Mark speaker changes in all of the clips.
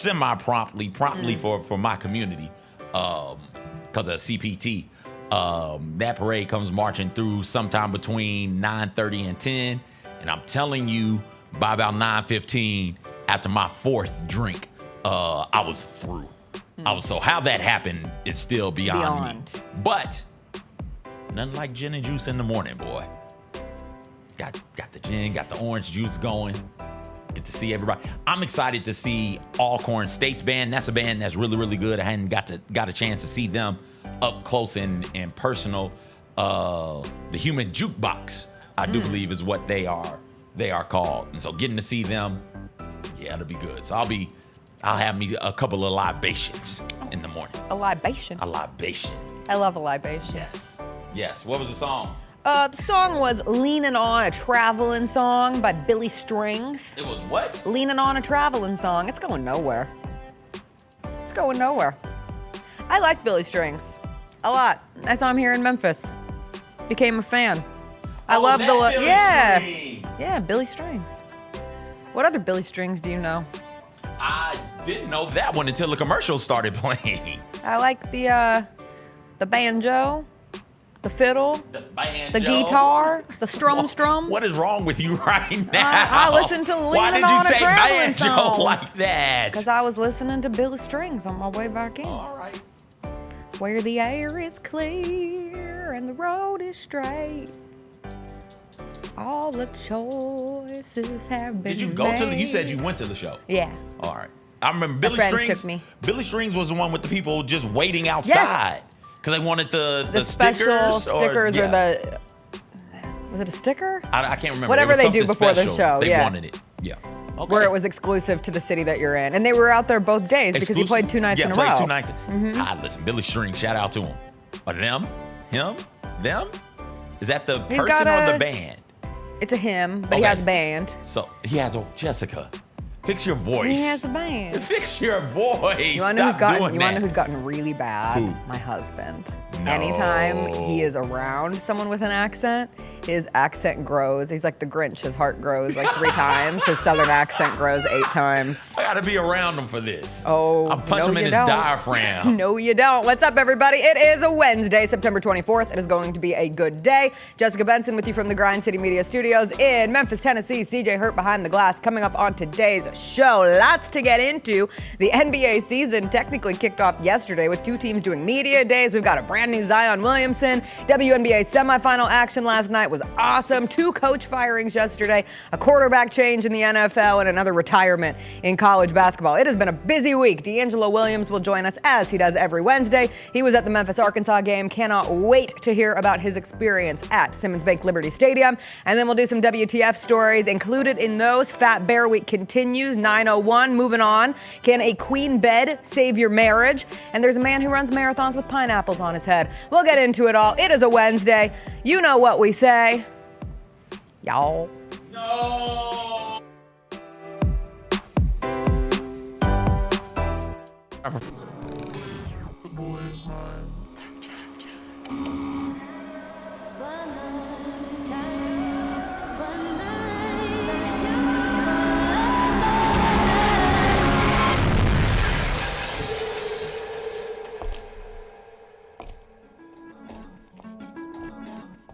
Speaker 1: semi-promptly for my community, because of CPT. That parade comes marching through sometime between 9:30 and 10, and I'm telling you, by about 9:15, after my fourth drink, I was through. So how that happened is still beyond me. But nothing like gin and juice in the morning, boy. Got the gin, got the orange juice going. Get to see everybody. I'm excited to see Alcorn State's band. That's a band that's really, really good. I hadn't got a chance to see them up close and personal. The Human Jukebox, I do believe, is what they are called. And so getting to see them, yeah, it'll be good. So I'll have me a couple of libations in the morning.
Speaker 2: A libation?
Speaker 1: A libation.
Speaker 2: I love a libation.
Speaker 1: Yes. What was the song?
Speaker 2: The song was Leanin' On, a Travelin' Song by Billy Strings.
Speaker 1: It was what?
Speaker 2: Leanin' On, a Travelin' Song. It's going nowhere. I like Billy Strings a lot. I saw him here in Memphis. Became a fan. I love the look. Yeah, Billy Strings. What other Billy Strings do you know?
Speaker 1: I didn't know that one until the commercials started playing.
Speaker 2: I like the banjo, the fiddle, the guitar, the strum.
Speaker 1: What is wrong with you right now?
Speaker 2: I listened to Leanin' On, a Travelin' Song.
Speaker 1: Why did you say banjo like that?
Speaker 2: Because I was listening to Billy Strings on my way back in.
Speaker 1: All right.
Speaker 2: Where the air is clear and the road is straight. All the choices have been
Speaker 1: Did you go
Speaker 2: made.
Speaker 1: you said you went to the show?
Speaker 2: Yeah.
Speaker 1: All right. I remember Billy
Speaker 2: friends
Speaker 1: Strings.
Speaker 2: took me.
Speaker 1: Billy Strings was the one with the people just waiting outside. Because they wanted the
Speaker 2: special
Speaker 1: stickers.
Speaker 2: or the... Was it a sticker?
Speaker 1: I can't remember.
Speaker 2: Whatever they do before the show.
Speaker 1: They wanted it. Yeah. Okay.
Speaker 2: Where it was exclusive to the city that you're in. And they were out there both days because he played 2 nights in a row.
Speaker 1: Yeah, played 2 nights. Listen, Billy Strings, shout out to him. But them? Is that the person or the band?
Speaker 2: It's a him, but he has a band.
Speaker 1: So he has Jessica. Fix your voice.
Speaker 2: He has a band.
Speaker 1: Fix your voice.
Speaker 2: You want to know who's gotten really bad?
Speaker 1: Who?
Speaker 2: My husband.
Speaker 1: No.
Speaker 2: Anytime he is around someone with an accent, his accent grows. He's like the Grinch. His heart grows like 3 times. His southern accent grows 8 times.
Speaker 1: I gotta be around him for this.
Speaker 2: Oh,
Speaker 1: I'll punch him in his diaphragm.
Speaker 2: No, you don't. What's up, everybody? It is a Wednesday, September 24th. It is going to be a good day. Jessica Benson with you from the Grind City Media Studios in Memphis, Tennessee. CJ Hurt behind the glass. Coming up on today's show, lots to get into. The NBA season technically kicked off yesterday with 2 teams doing media days. We've got a brand new Zion Williamson. WNBA semifinal action last night was awesome. 2 coach firings yesterday, a quarterback change in the NFL, and another retirement in college basketball. It has been a busy week. DeAngelo Williams will join us as he does every Wednesday. He was at the Memphis-Arkansas game. Cannot wait to hear about his experience at Simmons Bank Liberty Stadium. And then we'll do some WTF stories. Included in those, Fat Bear Week continues, 9:01. Moving on. Can a queen bed save your marriage? And there's a man who runs marathons with pineapples on his head. We'll get into it all. It is a Wednesday. You know what we say. Y'all.
Speaker 1: No.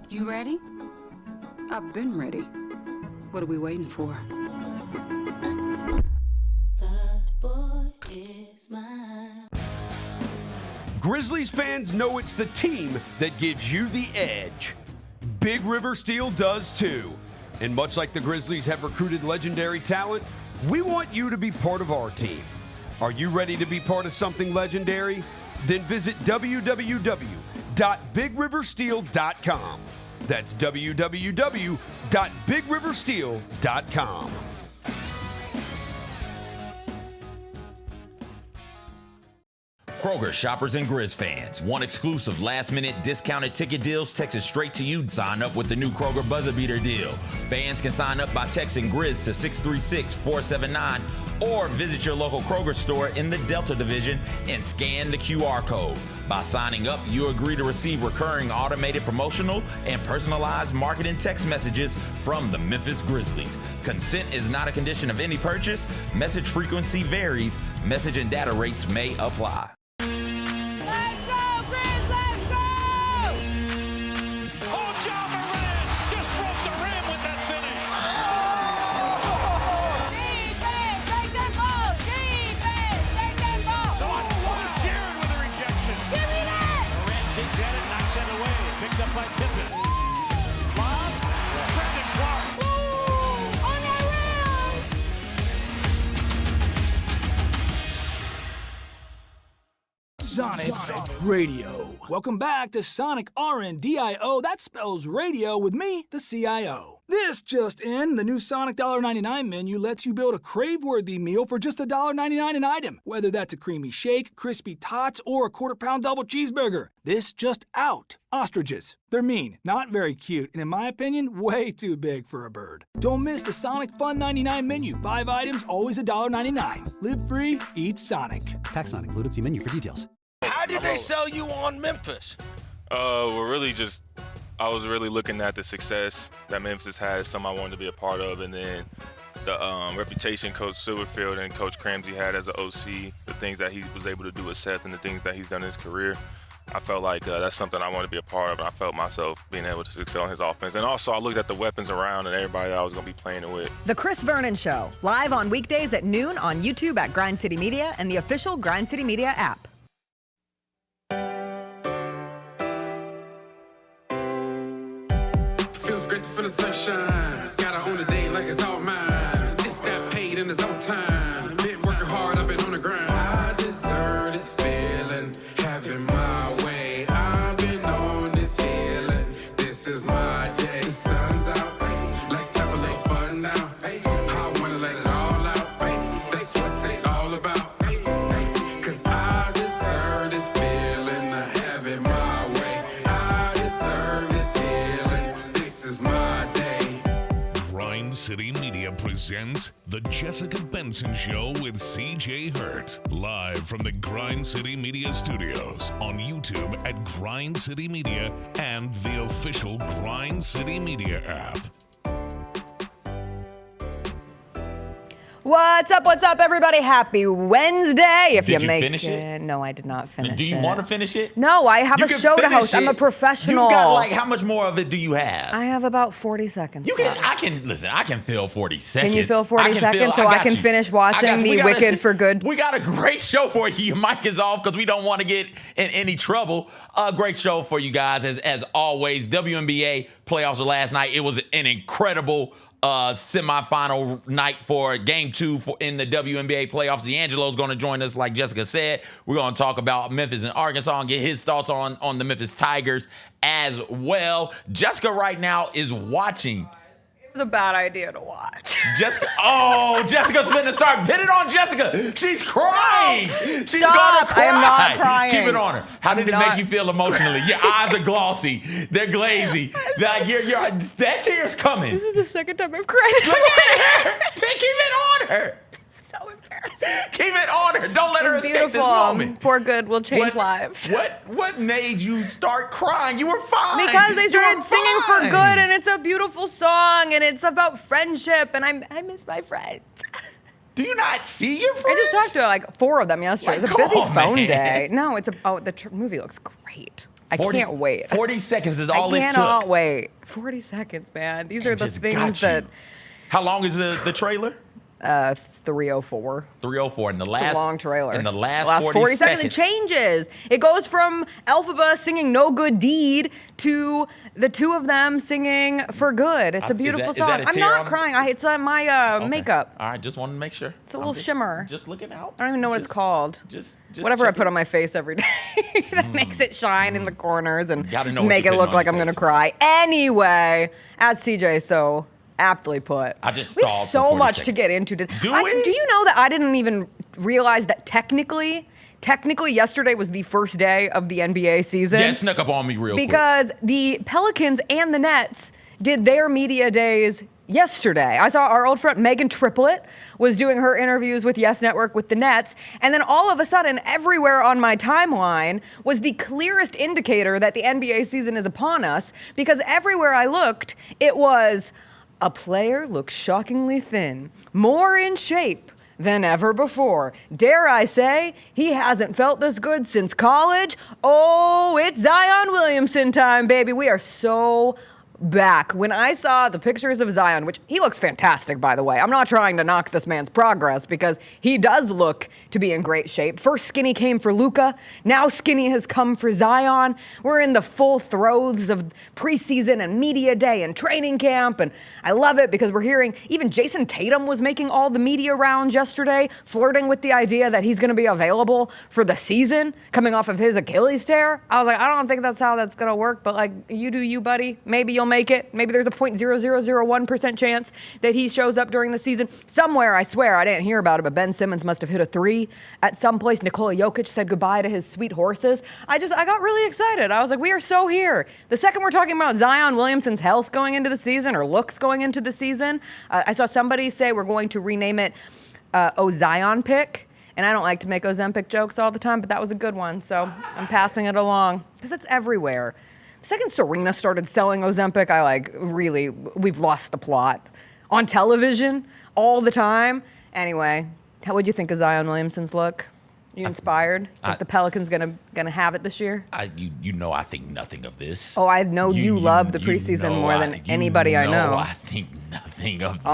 Speaker 3: You ready? I've been ready. What are we waiting for?
Speaker 4: That boy is mine.
Speaker 5: Grizzlies fans know it's the team that gives you the edge. Big River Steel does too. And much like the Grizzlies have recruited legendary talent, we want you to be part of our team. Are you ready to be part of something legendary? Then visit www.bigriversteel.com. That's www.bigriversteel.com.
Speaker 1: Kroger shoppers and Grizz fans. Want exclusive last-minute discounted ticket deals texted straight to you? Sign up with the new Kroger Buzzer Beater deal. Fans can sign up by texting Grizz to 636-479 or visit your local Kroger store in the Delta Division and scan the QR code. By signing up, you agree to receive recurring automated promotional and personalized marketing text messages from the Memphis Grizzlies. Consent is not a condition of any purchase. Message frequency varies Message and data rates may apply.
Speaker 6: Let's go, Grizz! Let's go!
Speaker 7: Oh, John Morant just broke the rim with that finish.
Speaker 6: Defense, take that ball! Defense, take that ball!
Speaker 7: Jared with a rejection.
Speaker 6: Give me that!
Speaker 7: Morant digs at it, knocks it away. Picked up by Pippen. Lob, Brandon Clark.
Speaker 6: Ooh, on that rim!
Speaker 8: Sonic Radio. Welcome back to Sonic RNDIO. That spells radio with me, the CIO. This just in, the new Sonic $1.99 menu lets you build a crave-worthy meal for just $1.99 an item, whether that's a creamy shake, crispy tots, or a quarter-pound double cheeseburger. This just out. Ostriches. They're mean, not very cute, and in my opinion, way too big for a bird. Don't miss the Sonic Fun 99 menu. 5 items, always $1.99. Live free, eat Sonic.
Speaker 9: Tax not included. See menu for details.
Speaker 10: How did they sell you on Memphis?
Speaker 11: I was really looking at the success that Memphis had, something I wanted to be a part of, and then the reputation Coach Silverfield and Coach Cramsey had as an OC, the things that he was able to do with Seth and the things that he's done in his career. I felt like that's something I wanted to be a part of, and I felt myself being able to excel in his offense. And also, I looked at the weapons around and everybody that I was going to be playing it with.
Speaker 2: The Chris Vernon Show, live on weekdays at noon on YouTube at Grind City Media and the official Grind City Media app.
Speaker 12: Feels great to feel the sunshine. Gotta own the day like it's all mine. Just got paid in his own time. Been working hard, I've been on the grind. I deserve this feeling, having my way. I've been on this healing. This is my day. The sun's out, let's have a little fun now. I wanna let it all out. That's what it's all about. Cause I deserve this feeling, have it my way. I deserve this healing. This is my day.
Speaker 13: Grind City Media presents The Jessica Benson Show with CJ Hurt. Live from the Grind City Media Studios on YouTube at Grind City Media and the official Grind City Media app.
Speaker 2: What's up, everybody? Happy Wednesday. If
Speaker 1: Did
Speaker 2: you
Speaker 1: you
Speaker 2: make
Speaker 1: finish it?
Speaker 2: No, I did not finish it.
Speaker 1: Do you want to finish it?
Speaker 2: No, I have
Speaker 1: You
Speaker 2: a
Speaker 1: can
Speaker 2: show to
Speaker 1: finish
Speaker 2: host. I'm
Speaker 1: it.
Speaker 2: a professional.
Speaker 1: You got like, how much more of it do you have?
Speaker 2: I have about 40 seconds.
Speaker 1: You can.
Speaker 2: left.
Speaker 1: I can fill 40 seconds.
Speaker 2: Can you fill 40 seconds so I can finish watching the Wicked for Good?
Speaker 1: We got a great show for you. Your mic is off because we don't want to get in any trouble. A great show for you guys as always. WNBA playoffs were last night. It was an incredible semifinal night for game 2 in the WNBA playoffs. DeAngelo's going to join us, like Jessica said. We're going to talk about Memphis and Arkansas and get his thoughts on the Memphis Tigers as well. Jessica right now is watching.
Speaker 2: It was a bad idea to watch.
Speaker 1: Jessica's been the star. Put it on Jessica. She's crying. She's
Speaker 2: Stop.
Speaker 1: gonna cry.
Speaker 2: I am not crying.
Speaker 1: Keep it on her. How did it make you feel emotionally? Your eyes are glossy. They're glazy. Like that tear's coming.
Speaker 2: This is the second time I've cried.
Speaker 1: Look at her. Keep it on her.
Speaker 2: So embarrassing.
Speaker 1: Keep it on her. Don't let her escape
Speaker 2: Beautiful.
Speaker 1: this moment.
Speaker 2: For Good will change lives.
Speaker 1: What made you start crying? You were fine.
Speaker 2: Because they
Speaker 1: You were
Speaker 2: started singing For
Speaker 1: fine.
Speaker 2: Good, and it's a beautiful song, and it's about friendship, and I miss my friends.
Speaker 1: Do you not see your
Speaker 2: I
Speaker 1: friends?
Speaker 2: just talked to like 4 of them yesterday.
Speaker 1: Like,
Speaker 2: It was a busy
Speaker 1: come on,
Speaker 2: phone
Speaker 1: man.
Speaker 2: day. No, the movie looks great. I can't wait.
Speaker 1: 40 seconds is all
Speaker 2: I
Speaker 1: it took.
Speaker 2: cannot wait. 40 seconds, man. These are the
Speaker 1: Just
Speaker 2: things
Speaker 1: got
Speaker 2: that.
Speaker 1: you. How long is the trailer?
Speaker 2: 304.
Speaker 1: 304 in the last.
Speaker 2: It's a long trailer.
Speaker 1: In the last
Speaker 2: 40 seconds, it changes. It goes from Elphaba singing "No Good Deed" to the 2 of them singing "For Good." It's a beautiful
Speaker 1: is that
Speaker 2: song.
Speaker 1: a
Speaker 2: I'm
Speaker 1: tear
Speaker 2: not
Speaker 1: on-
Speaker 2: crying. It's on my
Speaker 1: Okay.
Speaker 2: makeup.
Speaker 1: All right, just wanted to make sure.
Speaker 2: It's a little shimmer.
Speaker 1: Just looking out.
Speaker 2: I don't even know what it's called.
Speaker 1: Just
Speaker 2: Whatever I
Speaker 1: check
Speaker 2: put
Speaker 1: it.
Speaker 2: on my face every day that makes it shine in the corners and
Speaker 1: Gotta know what
Speaker 2: make
Speaker 1: you're
Speaker 2: it look
Speaker 1: putting on
Speaker 2: like
Speaker 1: your
Speaker 2: I'm going to
Speaker 1: face.
Speaker 2: cry. Anyway, as CJ so aptly put,
Speaker 1: I just
Speaker 2: we have
Speaker 1: stalled for
Speaker 2: so
Speaker 1: 40
Speaker 2: much to
Speaker 1: seconds.
Speaker 2: get into.
Speaker 1: Do
Speaker 2: Do
Speaker 1: we?
Speaker 2: you know that I didn't even realize that technically yesterday was the first day of the NBA season?
Speaker 1: Yeah, it snuck up on me real quick.
Speaker 2: Because the Pelicans and the Nets did their media days yesterday. I saw our old friend Megan Triplett was doing her interviews with Yes Network with the Nets, and then all of a sudden, everywhere on my timeline was the clearest indicator that the NBA season is upon us, because everywhere I looked, it was a player looks shockingly thin, more in shape than ever before. Dare I say, he hasn't felt this good since college. Oh, it's Zion Williamson time, baby. We are so back. When I saw the pictures of Zion, which he looks fantastic, by the way. I'm not trying to knock this man's progress because he does look to be in great shape. First skinny came for Luka. Now skinny has come for Zion. We're in the full throes of preseason and media day and training camp. And I love it because we're hearing even Jason Tatum was making all the media rounds yesterday, flirting with the idea that he's going to be available for the season coming off of his Achilles tear. I was like, I don't think that's how that's going to work, but like, you do you, buddy. Maybe you'll make it. Maybe there's a 0.0001% chance that he shows up during the season. Somewhere, I swear, I didn't hear about it, but Ben Simmons must have hit a 3 at some place. Nikola Jokic said goodbye to his sweet horses. I got really excited. I was like, we are so here. The second we're talking about Zion Williamson's health going into the season or looks going into the season, I saw somebody say we're going to rename it Zion Pick. And I don't like to make Ozempic jokes all the time, but that was a good one. So I'm passing it along because it's everywhere. The second Serena started selling Ozempic, we've lost the plot. On television, all the time. Anyway, how would you think of Zion Williamson's look? You inspired? Think the Pelicans gonna have it this year?
Speaker 1: I think nothing of this.
Speaker 2: Oh, I know you love the preseason more than anybody I know.
Speaker 1: I think nothing of this.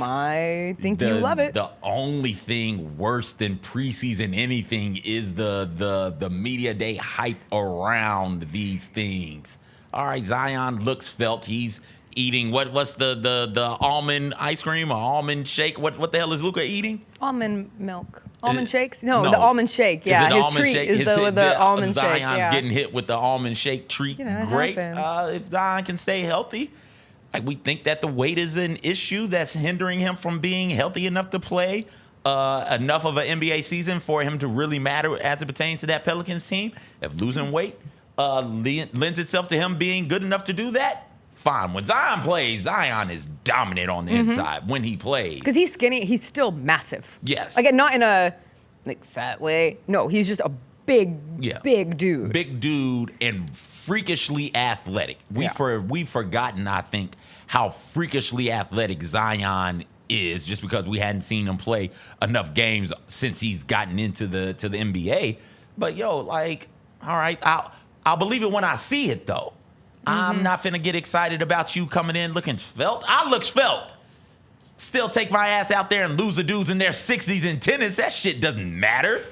Speaker 2: I think you love it.
Speaker 1: The only thing worse than preseason anything is the media day hype around these things. All right, Zion looks felt. He's eating what's the almond ice cream or almond shake? What the hell is Luka eating?
Speaker 2: Almond milk. Almond shakes? No, the almond shake. Yeah,
Speaker 1: his
Speaker 2: treat
Speaker 1: shake?
Speaker 2: is the almond
Speaker 1: Zion's
Speaker 2: shake.
Speaker 1: Zion's getting hit with the almond shake treat. Great. If Zion can stay healthy. Like, we think that the weight is an issue that's hindering him from being healthy enough to play enough of an NBA season for him to really matter as it pertains to that Pelicans team. If losing weight lends itself to him being good enough to do that, fine. When Zion plays, Zion is dominant on the inside when he plays.
Speaker 2: Because he's skinny, he's still massive.
Speaker 1: Yes.
Speaker 2: Like, not in a fat way. No, he's just a big dude.
Speaker 1: Big dude and freakishly athletic. We've forgotten, I think, how freakishly athletic Zion is just because we hadn't seen him play enough games since he's gotten into the NBA. But all right, I'll believe it when I see it though. I'm not finna get excited about you coming in looking svelte. I look svelte. Still take my ass out there and lose the dudes in their 60s in tennis. That shit doesn't matter.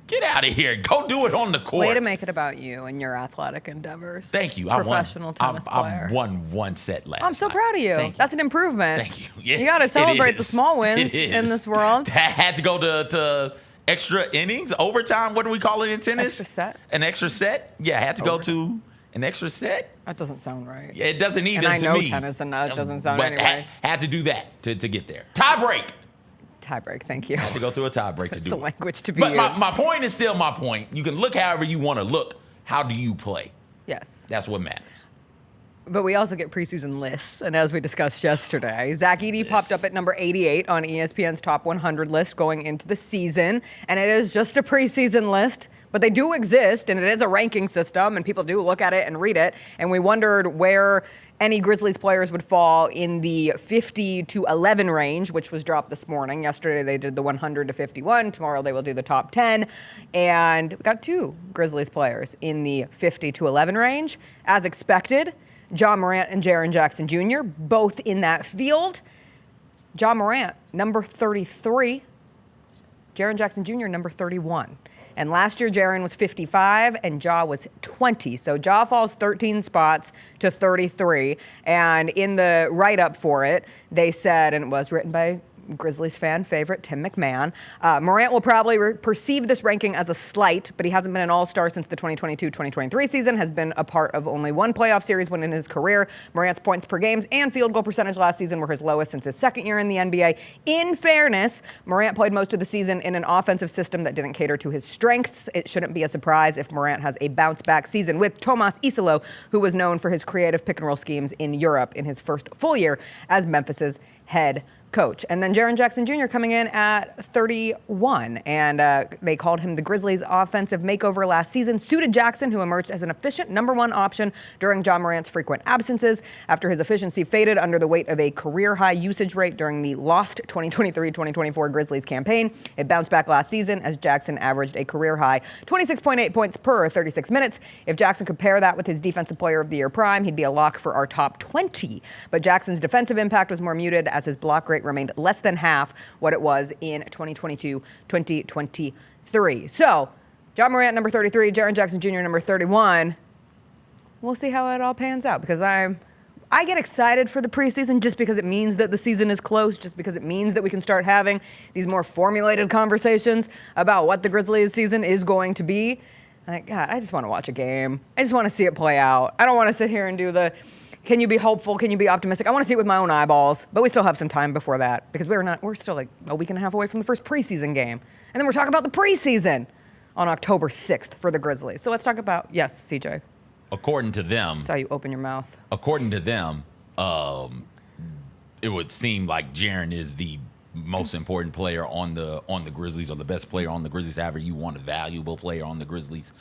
Speaker 1: Get out of here. Go do it on the court.
Speaker 2: Way to make it about you and your athletic endeavors.
Speaker 1: Thank you.
Speaker 2: Professional tennis player.
Speaker 1: I won one set last
Speaker 2: I'm so proud of you.
Speaker 1: Thank you.
Speaker 2: That's an improvement.
Speaker 1: Thank you. Yeah,
Speaker 2: you got to celebrate the small wins in this world.
Speaker 1: That had to go to extra innings, overtime. What do we call it in tennis?
Speaker 2: Extra sets.
Speaker 1: An extra set? Yeah, I had to go to an extra set.
Speaker 2: That doesn't sound right.
Speaker 1: Yeah, it doesn't either
Speaker 2: and
Speaker 1: to
Speaker 2: I know
Speaker 1: me.
Speaker 2: tennis, and that doesn't sound
Speaker 1: but
Speaker 2: anyway.
Speaker 1: Had to do that to get there. Tie break.
Speaker 2: Thank you.
Speaker 1: Had to go through a tie break to do it.
Speaker 2: That's the language to be
Speaker 1: used.
Speaker 2: But
Speaker 1: my point is still my point. You can look however you want to look. How do you play?
Speaker 2: Yes.
Speaker 1: That's what matters.
Speaker 2: But we also get preseason lists. And as we discussed yesterday, Zach Edey popped up at number 88 on ESPN's top 100 list going into the season. And it is just a preseason list, but they do exist, and it is a ranking system, and people do look at it and read it. And we wondered where any Grizzlies players would fall in the 50 to 11 range, which was dropped this morning. Yesterday they did the 100 to 51. Tomorrow they will do the top 10. And we got 2 Grizzlies players in the 50 to 11 range. As expected, Ja Morant and Jaren Jackson Jr., both in that field. Ja Morant, number 33. Jaren Jackson Jr., number 31. And last year, Jaren was 55 and Ja was 20. So Ja falls 13 spots to 33. And in the write-up for it, they said, and it was written by Grizzlies fan favorite Tim McMahon, Morant will probably perceive this ranking as a slight, but he hasn't been an all-star since the 2022-2023 season, has been a part of only one playoff series win in his career. Morant's points per games and field goal percentage last season were his lowest since his second year in the NBA. In fairness, Morant played most of the season in an offensive system that didn't cater to his strengths. It shouldn't be a surprise if Morant has a bounce-back season with Tomas Isolo, who was known for his creative pick-and-roll schemes in Europe in his first full year as Memphis's head coach. And then Jaren Jackson Jr. coming in at 31. And they called him the Grizzlies' offensive makeover last season. Suited Jackson, who emerged as an efficient number one option during John Morant's frequent absences after his efficiency faded under the weight of a career-high usage rate during the lost 2023-2024 Grizzlies campaign. It bounced back last season as Jackson averaged a career-high 26.8 points per 36 minutes. If Jackson could pair that with his Defensive Player of the Year prime, he'd be a lock for our top 20. But Jackson's defensive impact was more muted as his block rate remained less than half what it was in 2022-2023. So, John Morant, number 33, Jaren Jackson Jr., number 31. We'll see how it all pans out because I get excited for the preseason just because it means that the season is close, just because it means that we can start having these more formulated conversations about what the Grizzlies season is going to be. Like, God, I just want to watch a game. I just want to see it play out. I don't want to sit here and do the, can you be hopeful? Can you be optimistic? I want to see it with my own eyeballs, but we still have some time before that because we're still like a week and a half away from the first preseason game. And then we're talking about the preseason on October 6th for the Grizzlies. So let's talk about, yes, CJ.
Speaker 1: According to them.
Speaker 2: Saw you open your mouth.
Speaker 1: According to them, it would seem like Jaren is the most important player on the Grizzlies, or the best player on the Grizzlies. However you want, a valuable player on the Grizzlies,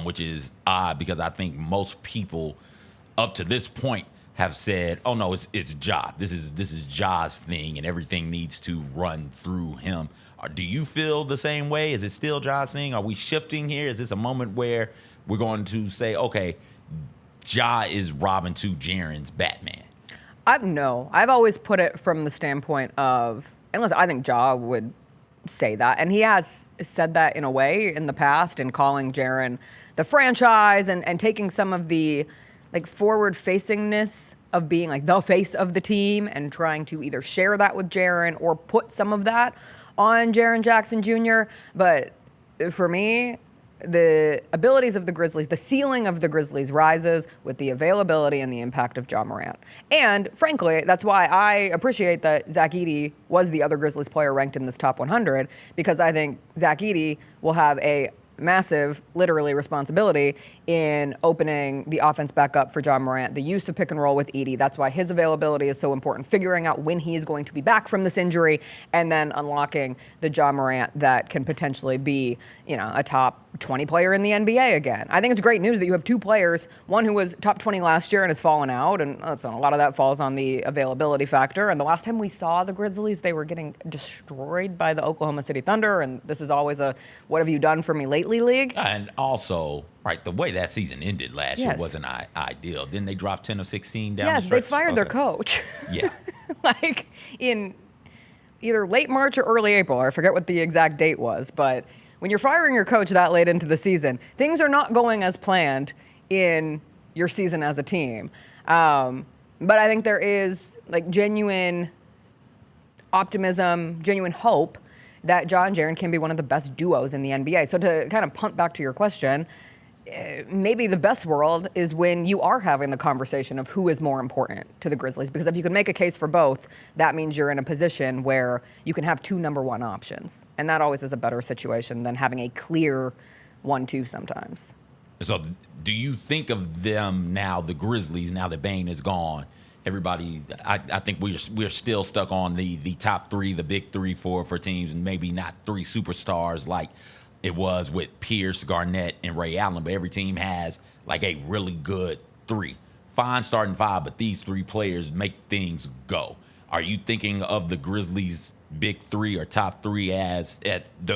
Speaker 1: which is odd because I think most people up to this point have said, "Oh no, it's Ja. This is Ja's thing, and everything needs to run through him." Do you feel the same way? Is it still Ja's thing? Are we shifting here? Is this a moment where we're going to say, okay, Ja is Robin to Jaren's Batman?
Speaker 2: No, I've always put it from the standpoint of, unless I think Ja would say that, and he has said that in a way in the past in calling Jaren the franchise and taking some of the like forward-facingness of being like the face of the team and trying to either share that with Jaren or put some of that on Jaren Jackson Jr. But for me, the abilities of the Grizzlies, the ceiling of the Grizzlies rises with the availability and the impact of Ja Morant. And frankly, that's why I appreciate that Zach Edey was the other Grizzlies player ranked in this top 100, because I think Zach Edey will have a massive, literally, responsibility in opening the offense back up for Ja Morant, the use of pick and roll with Edey. That's why his availability is so important, figuring out when he is going to be back from this injury, and then unlocking the Ja Morant that can potentially be, a top 20 player in the NBA again. I think it's great news that you have two players, one who was top 20 last year and has fallen out, and a lot of that falls on the availability factor. And the last time we saw the Grizzlies, they were getting destroyed by the Oklahoma City Thunder, and this is always a what have you done for me lately league.
Speaker 1: And also, right, the way that season ended last year wasn't ideal. Then they dropped 10 of 16 down the stretch.
Speaker 2: Yes, they fired their coach.
Speaker 1: Yeah.
Speaker 2: Like in either late March or early April, or I forget what the exact date was, but when you're firing your coach that late into the season, things are not going as planned in your season as a team. But I think there is like genuine optimism, genuine hope that Ja and Jaren can be one of the best duos in the NBA. So to kind of punt back to your question, maybe the best world is when you are having the conversation of who is more important to the Grizzlies. Because if you can make a case for both, that means you're in a position where you can have two number one options. And that always is a better situation than having a clear 1-2 sometimes.
Speaker 1: So do you think of them now, the Grizzlies, now that Bane is gone? Everybody, I think we're still stuck on the top three, the big three for teams, and maybe not three superstars like it was with Pierce, Garnett, and Ray Allen. But every team has like a really good three. Fine starting five, but these three players make things go. Are you thinking of the Grizzlies' big three or top three as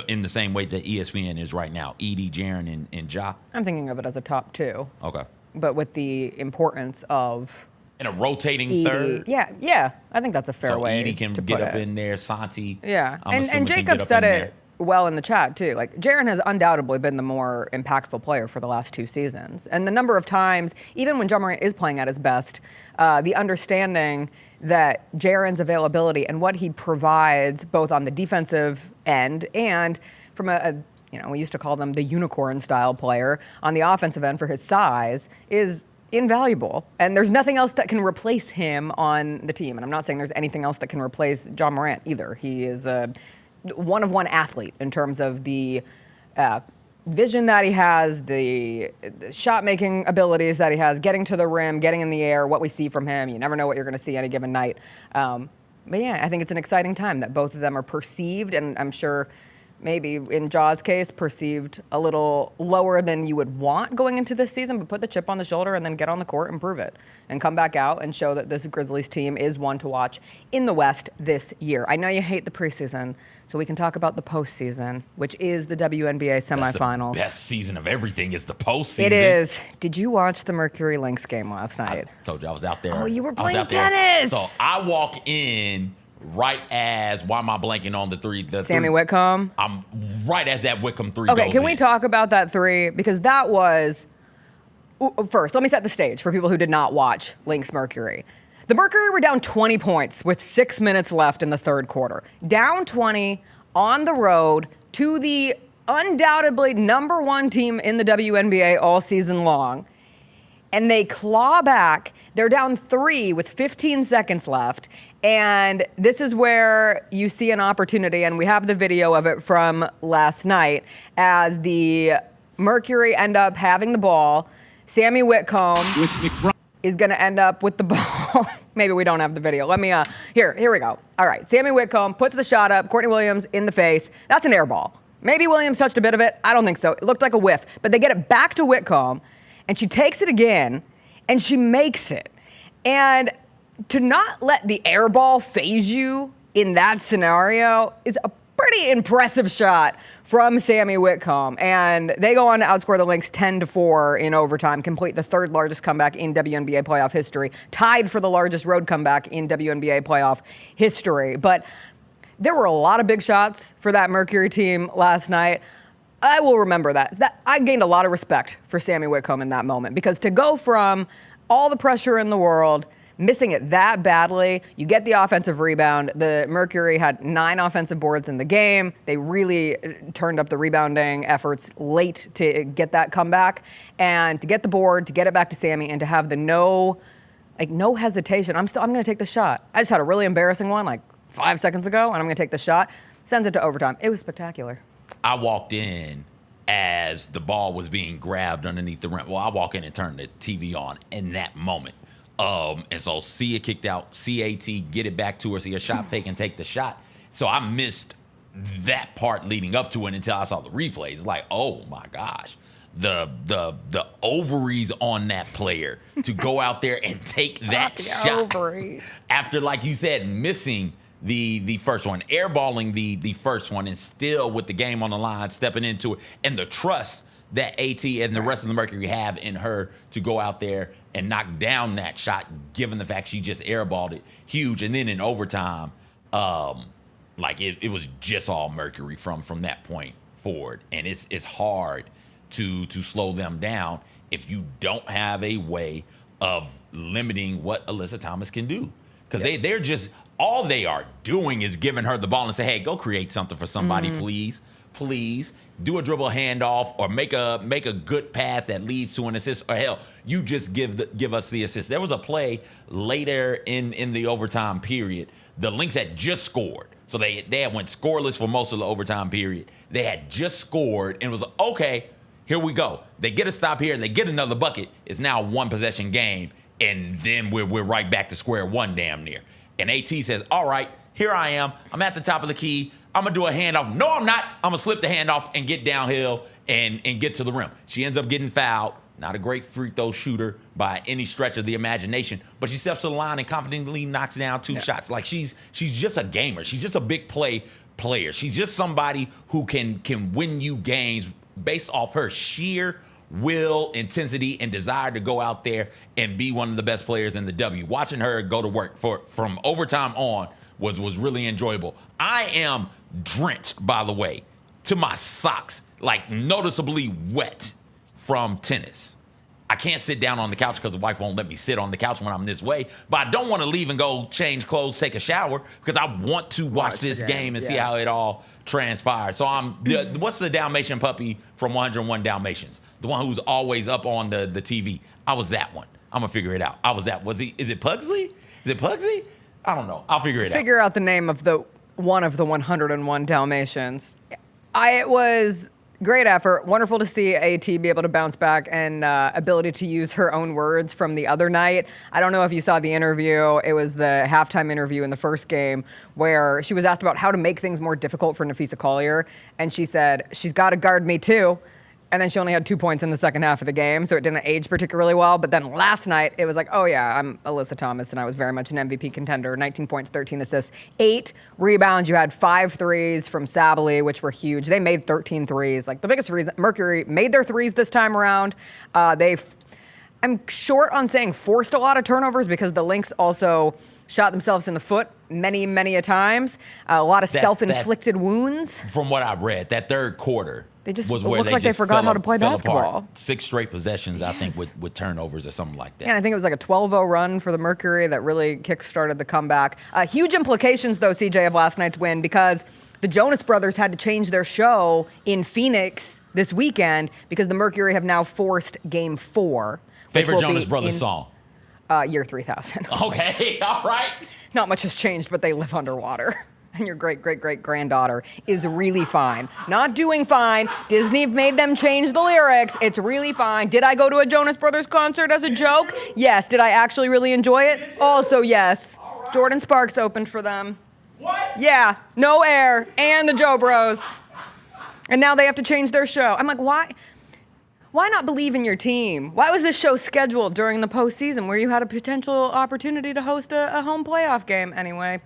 Speaker 1: in the same way that ESPN is right now? Edey, Jaren, and Ja?
Speaker 2: I'm thinking of it as a top two.
Speaker 1: Okay.
Speaker 2: But with the importance of...
Speaker 1: And a rotating
Speaker 2: Edey.
Speaker 1: third?
Speaker 2: Yeah. I think that's a fair way
Speaker 1: Edey can
Speaker 2: to
Speaker 1: get
Speaker 2: put
Speaker 1: up
Speaker 2: it.
Speaker 1: in there. Santi.
Speaker 2: Yeah.
Speaker 1: I'm
Speaker 2: And Jacob said it well in the chat, too. Like, Jaren has undoubtedly been the more impactful player for the last two seasons. And the number of times, even when Ja Morant is playing at his best, the understanding that Jaren's availability and what he provides both on the defensive end and from we used to call them the unicorn-style player on the offensive end for his size is invaluable. And there's nothing else that can replace him on the team. And I'm not saying there's anything else that can replace Ja Morant either. He is a one-of-one athlete in terms of the vision that he has, the shot-making abilities that he has, getting to the rim, getting in the air, what we see from him. You never know what you're going to see any given night. But yeah, I think it's an exciting time that both of them are perceived, and I'm sure maybe in Ja's case, perceived a little lower than you would want going into this season, but put the chip on the shoulder and then get on the court and prove it and come back out and show that this Grizzlies team is one to watch in the West this year. I know you hate the preseason, so we can talk about the postseason, which is the WNBA semifinals.
Speaker 1: The best season of everything is the postseason.
Speaker 2: It is. Did you watch the Mercury Lynx game last night?
Speaker 1: I told you I was out there.
Speaker 2: Oh, you were playing tennis.
Speaker 1: So I walk in right as, why am I blanking on the three?
Speaker 2: Sammy Whitcomb?
Speaker 1: I'm right as that Whitcomb three goes
Speaker 2: Okay, can we
Speaker 1: in.
Speaker 2: talk about that three? Because that was, first, let me set the stage for people who did not watch Lynx Mercury. The Mercury were down 20 points with 6 minutes left in the third quarter. Down 20 on the road to the undoubtedly number one team in the WNBA all season long. And they claw back. They're down 3 with 15 seconds left. And this is where you see an opportunity, and we have the video of it from last night, as the Mercury end up having the ball. Sammy Whitcomb is going to end up with the ball. Maybe we don't have the video. Let me, here we go. All right, Sammy Whitcomb puts the shot up, Courtney Williams in the face. That's an air ball. Maybe Williams touched a bit of it. I don't think so. It looked like a whiff. But they get it back to Whitcomb, and she takes it again, and she makes it. And to not let the air ball phase you in that scenario is a pretty impressive shot from Sammy Whitcomb. And they go on to outscore the Lynx 10-4 in overtime, complete the third largest comeback in WNBA playoff history, tied for the largest road comeback in WNBA playoff history. But there were a lot of big shots for that Mercury team last night. I will remember that. I gained a lot of respect for Sammy Whitcomb in that moment, because to go from all the pressure in the world, missing it that badly, you get the offensive rebound. The Mercury had 9 offensive boards in the game. They really turned up the rebounding efforts late to get that comeback. And to get the board, to get it back to Sammy, and to have the no hesitation. I'm going to take the shot. I just had a really embarrassing one like 5 seconds ago, and I'm going to take the shot. Sends it to overtime. It was spectacular.
Speaker 1: I walked in as the ball was being grabbed underneath the rim. Well, I walk in and turn the TV on in that moment. And so see it kicked out, CAT, get it back to her, see a shot fake and take the shot. So I missed that part leading up to it until I saw the replays. It's like, oh my gosh, the ovaries on that player to go out there and take that shot
Speaker 2: ovaries.
Speaker 1: After, like you said, missing the first one, airballing the first one, and still with the game on the line, stepping into it, and the trust that AT and the rest of the Mercury have in her to go out there and knock down that shot, given the fact she just airballed it, huge. And then in overtime, it was just all Mercury from that point forward. And it's hard to slow them down if you don't have a way of limiting what Alyssa Thomas can do. Because they're just, all they are doing is giving her the ball and say, hey, go create something for somebody, please. Please do a dribble handoff, or make a good pass that leads to an assist, or hell, you just give us the assist. There was a play later in the overtime period. The Lynx had just scored, so they had went scoreless for most of the overtime period. They had just scored, and it was okay. Here we go. They get a stop here, and they get another bucket. It's now a 1-possession game, and then we're right back to square one, damn near. And AT says, all right, here I am. I'm at the top of the key. I'm going to do a handoff. No, I'm not. I'm going to slip the handoff and get downhill and get to the rim. She ends up getting fouled. Not a great free throw shooter by any stretch of the imagination, but she steps to the line and confidently knocks down 2 shots. Like, she's just a gamer. She's just a big play player. She's just somebody who can win you games based off her sheer will, intensity, and desire to go out there and be one of the best players in the W. Watching her go to work from overtime on was really enjoyable. I am drenched, by the way, to my socks, like noticeably wet from tennis. I can't sit down on the couch because the wife won't let me sit on the couch when I'm this way, but I don't want to leave and go change clothes, take a shower, because I want to watch this game and see how it all transpires. So what's the Dalmatian puppy from 101 Dalmatians? The one who's always up on the TV. I was that one. I'm going to figure it out. I was that. Is it Pugsley? Is it Pugsley? I don't know. I'll figure it out.
Speaker 2: Figure out the name of one of the 101 Dalmatians. It was Great effort. Wonderful to see AT be able to bounce back and ability to use her own words from the other night. I don't know if you saw the interview. It was the halftime interview in the first game where she was asked about how to make things more difficult for Nafisa Collier. And she said, she's got to guard me too. And then she only had 2 points in the second half of the game, so it didn't age particularly well. But then last night, it was like, oh yeah, I'm Alyssa Thomas, and I was very much an MVP contender. 19 points, 13 assists, 8 rebounds. You had 5 threes from Sabally, which were huge. They made 13 threes. Like the biggest reason, Mercury made their threes this time around. I'm short on saying forced a lot of turnovers because the Lynx also shot themselves in the foot many, many a times. A lot of self-inflicted wounds.
Speaker 1: From what I read, that third quarter.
Speaker 2: They just
Speaker 1: was where
Speaker 2: looked like they forgot how to play basketball.
Speaker 1: Apart. 6 straight possessions, I think, with turnovers or something like that.
Speaker 2: Yeah, and I think it was like a 12-0 run for the Mercury that really kick-started the comeback. Huge implications, though, CJ, of last night's win because the Jonas Brothers had to change their show in Phoenix this weekend because the Mercury have now forced Game 4.
Speaker 1: Favorite Jonas Brothers song?
Speaker 2: Year 3000.
Speaker 1: Okay, all right.
Speaker 2: Not much has changed, but they live underwater. And your great-great-great-granddaughter is really fine. Not doing fine. Disney made them change the lyrics. It's really fine. Did I go to a Jonas Brothers concert as a joke? Yes. Did I actually really enjoy it? Also, yes. Right. Jordan Sparks opened for them.
Speaker 1: What?
Speaker 2: Yeah. No Air and the Joe Bros. And now they have to change their show. I'm like, why? Why not believe in your team? Why was this show scheduled during the postseason where you had a potential opportunity to host a home playoff game? Anyway.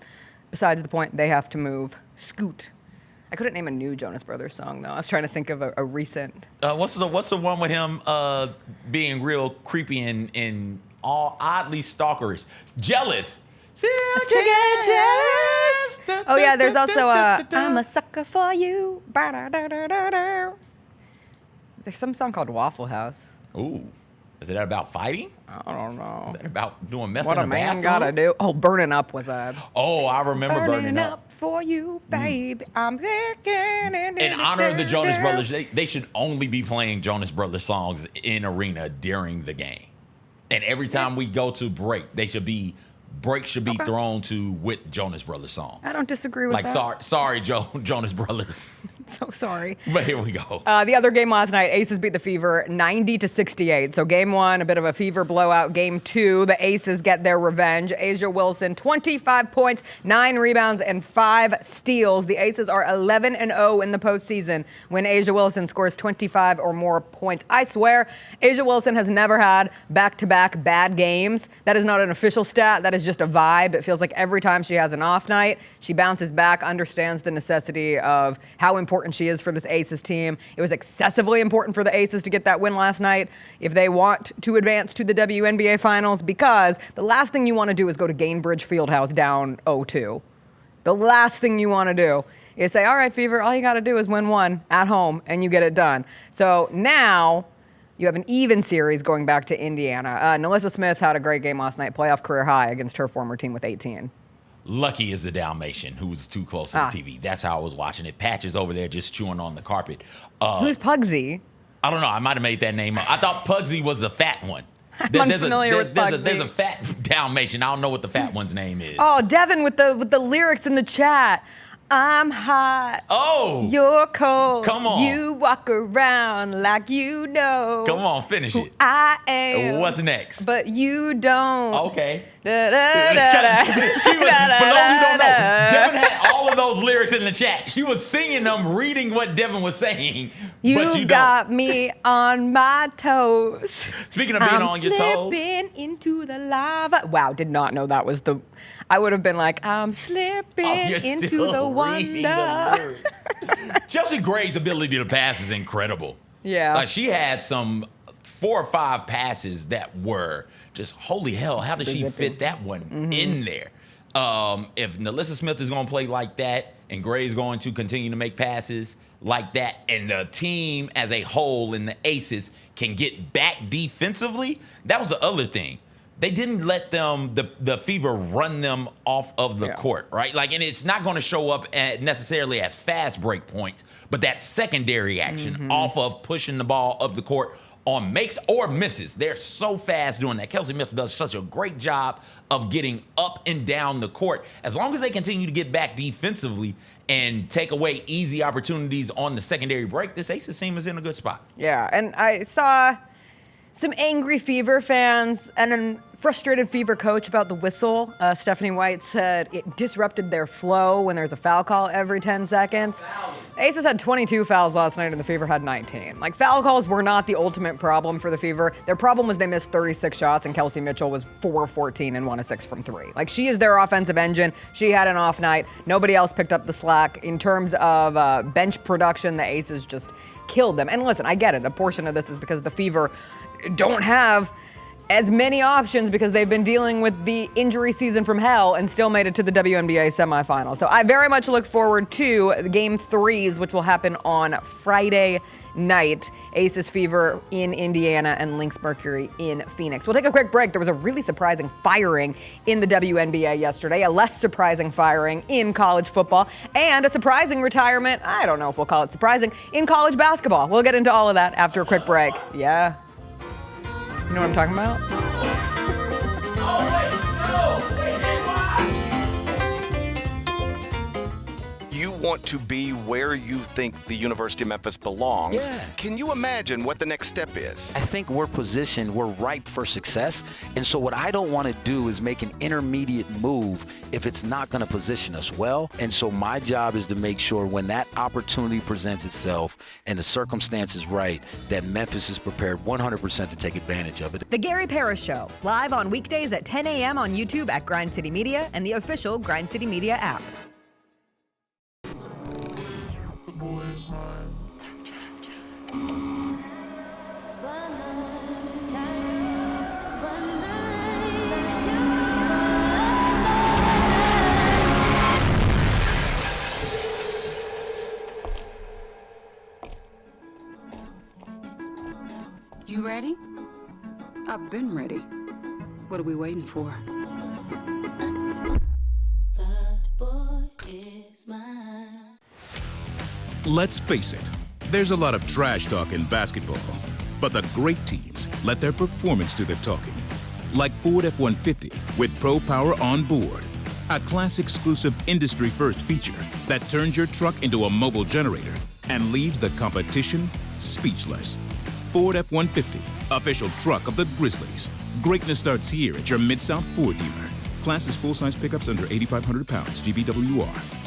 Speaker 2: Besides the point, they have to move. Scoot. I couldn't name a new Jonas Brothers song, though. I was trying to think of a recent.
Speaker 1: What's the one with him being real creepy and all oddly stalkerish? Jealous.
Speaker 2: Still get jealous. Oh, yeah, there's also I'm a sucker for you. There's some song called Waffle House.
Speaker 1: Ooh. Is it about fighting?
Speaker 2: I don't know.
Speaker 1: Is that about doing meth
Speaker 2: what
Speaker 1: in the bathroom?
Speaker 2: What a man gotta do. Oh, Burning Up was a...
Speaker 1: Oh, I remember Burning Up.
Speaker 2: For you, baby. I'm thinking...
Speaker 1: In honor of the Jonas Brothers, they should only be playing Jonas Brothers songs in arena during the game. And every time we go to break, breaks should be thrown to with Jonas Brothers songs.
Speaker 2: I don't disagree with that.
Speaker 1: Like, sorry, Jonas Brothers.
Speaker 2: So sorry.
Speaker 1: But here we go.
Speaker 2: The other game last night, Aces beat the Fever 90-68. So game 1, a bit of a Fever blowout. Game 2, the Aces get their revenge. A'ja Wilson, 25 points, 9 rebounds, and 5 steals. The Aces are 11-0 in the postseason when A'ja Wilson scores 25 or more points. I swear, A'ja Wilson has never had back-to-back bad games. That is not an official stat. That is just a vibe. It feels like every time she has an off night, she bounces back, understands the necessity of how important she is for this Aces team. It was excessively important for the Aces to get that win last night if they want to advance to the WNBA Finals, because the last thing you want to do is go to Gainbridge Fieldhouse down 0-2. The last thing you want to do is say, all right, Fever, all you got to do is win one at home, and you get it done. So now you have an even series going back to Indiana. Nalissa Smith had a great game last night, playoff career high against her former team with 18.
Speaker 1: Lucky is the Dalmatian who was too close to the TV. That's how I was watching it. Patches over there just chewing on the carpet.
Speaker 2: Who's Pugsy?
Speaker 1: I don't know. I might have made that name up. I thought Pugsy was the fat one.
Speaker 2: I'm unfamiliar with Pugsy.
Speaker 1: There's a fat Dalmatian. I don't know what the fat one's name is.
Speaker 2: Oh, Devin with the lyrics in the chat. I'm hot.
Speaker 1: Oh.
Speaker 2: You're cold.
Speaker 1: Come on.
Speaker 2: You walk around like you know.
Speaker 1: Come on, finish it.
Speaker 2: I am.
Speaker 1: What's next?
Speaker 2: But you don't.
Speaker 1: Okay.
Speaker 2: Da, da, da, da.
Speaker 1: For those who don't know, Devin had all of those lyrics in the chat. She was singing them, reading what Devin was saying.
Speaker 2: You've got me on my toes.
Speaker 1: Speaking of being on your toes.
Speaker 2: I'm slipping into the lava. Wow, did not know that was the... I would have been like, I'm slipping into the wonder.
Speaker 1: Chelsea Gray's ability to pass is incredible.
Speaker 2: Yeah.
Speaker 1: She had some 4 or 5 passes that were just, holy hell, how did she fit that one in there? If Nalissa Smith is going to play like that and Gray's going to continue to make passes like that, and the team as a whole and the Aces can get back defensively, that was the other thing. They didn't let them, the Fever, run them off of the court, right? Like, and it's not going to show up necessarily as fast break points, but that secondary action off of pushing the ball up the court on makes or misses. They're so fast doing that. Kelsey Mitchell does such a great job of getting up and down the court. As long as they continue to get back defensively and take away easy opportunities on the secondary break, this Aces team is in a good spot.
Speaker 2: Yeah, and I saw some angry Fever fans and a frustrated Fever coach about the whistle. Stephanie White said it disrupted their flow when there's a foul call every 10 seconds. The Aces had 22 fouls last night and the Fever had 19. Like, foul calls were not the ultimate problem for the Fever. Their problem was they missed 36 shots and Kelsey Mitchell was 4-14 and 1 of 6 from 3. Like, she is their offensive engine. She had an off night. Nobody else picked up the slack. In terms of bench production, the Aces just killed them. And listen, I get it. A portion of this is because the Fever don't have as many options because they've been dealing with the injury season from hell and still made it to the WNBA semifinals. So I very much look forward to Game 3s, which will happen on Friday night. Aces Fever in Indiana and Lynx Mercury in Phoenix. We'll take a quick break. There was a really surprising firing in the WNBA yesterday, a less surprising firing in college football, and a surprising retirement, I don't know if we'll call it surprising, in college basketball. We'll get into all of that after a quick break. Yeah. You know what I'm talking about?
Speaker 10: You want to be where you think the University of Memphis belongs.
Speaker 14: Yeah.
Speaker 10: Can you imagine what the next step is?
Speaker 14: I think we're positioned, we're ripe for success. And so what I don't want to do is make an intermediate move if it's not going to position us well. And so my job is to make sure when that opportunity presents itself and the circumstance is right, that Memphis is prepared 100% to take advantage of it.
Speaker 2: The Gary Parrish Show, live on weekdays at 10 a.m. on YouTube at Grind City Media and the official Grind City Media app.
Speaker 3: You ready? I've been ready. What are we waiting for?
Speaker 15: Let's face it, there's a lot of trash talk in basketball, but the great teams let their performance do the talking. Like Ford F-150 with Pro Power on board, a class-exclusive industry-first feature that turns your truck into a mobile generator and leaves the competition speechless. Ford F-150, official truck of the Grizzlies. Greatness starts here at your Mid-South Ford dealer. Class is full-size pickups under 8,500 pounds, GVWR.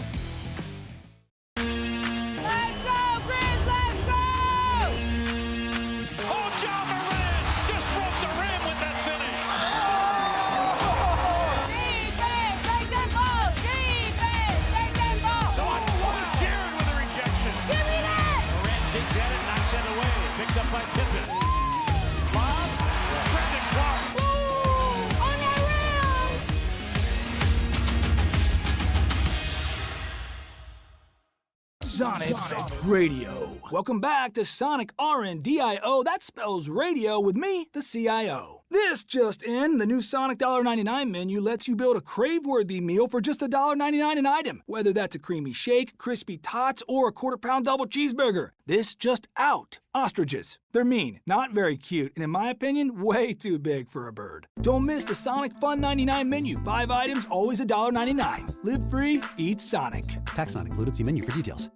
Speaker 8: Sonic Radio. Welcome back to Sonic RNDIO. That spells radio with me, the CIO. This just in, the new Sonic $1.99 menu lets you build a crave-worthy meal for just $1.99 an item. Whether that's a creamy shake, crispy tots, or a quarter-pound double cheeseburger. This just out. Ostriches. They're mean, not very cute, and in my opinion, way too big for a bird. Don't miss the Sonic Fun 99 menu. 5 items, always $1.99. Live free, eat Sonic.
Speaker 9: Tax not included. See menu for details.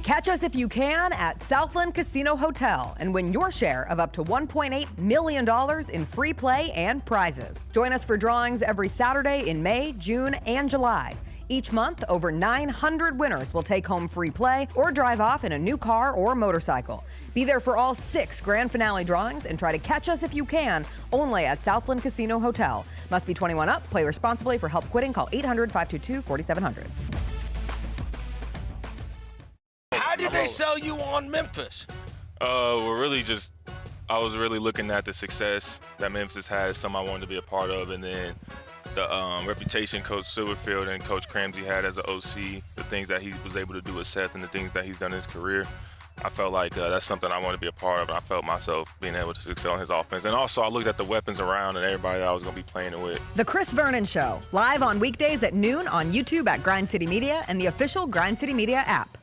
Speaker 2: Catch us if you can at Southland Casino Hotel and win your share of up to $1.8 million in free play and prizes. Join us for drawings every Saturday in May, June, and July. Each month, over 900 winners will take home free play or drive off in a new car or motorcycle. Be there for all 6 grand finale drawings and try to catch us if you can, only at Southland Casino Hotel. Must be 21 up. Play responsibly. For help quitting, call 800-522-4700.
Speaker 10: How did they sell you on Memphis?
Speaker 11: We're really just, I was really looking at the success that Memphis had, something I wanted to be a part of, and then the reputation Coach Silverfield and Coach Cramsey had as an OC, the things that he was able to do with Seth and the things that he's done in his career. I felt like that's something I wanted to be a part of, and I felt myself being able to excel in his offense. And also, I looked at the weapons around and everybody that I was going to be playing it with.
Speaker 2: The Chris Vernon Show, live on weekdays at noon on YouTube at Grind City Media and the official Grind City Media app.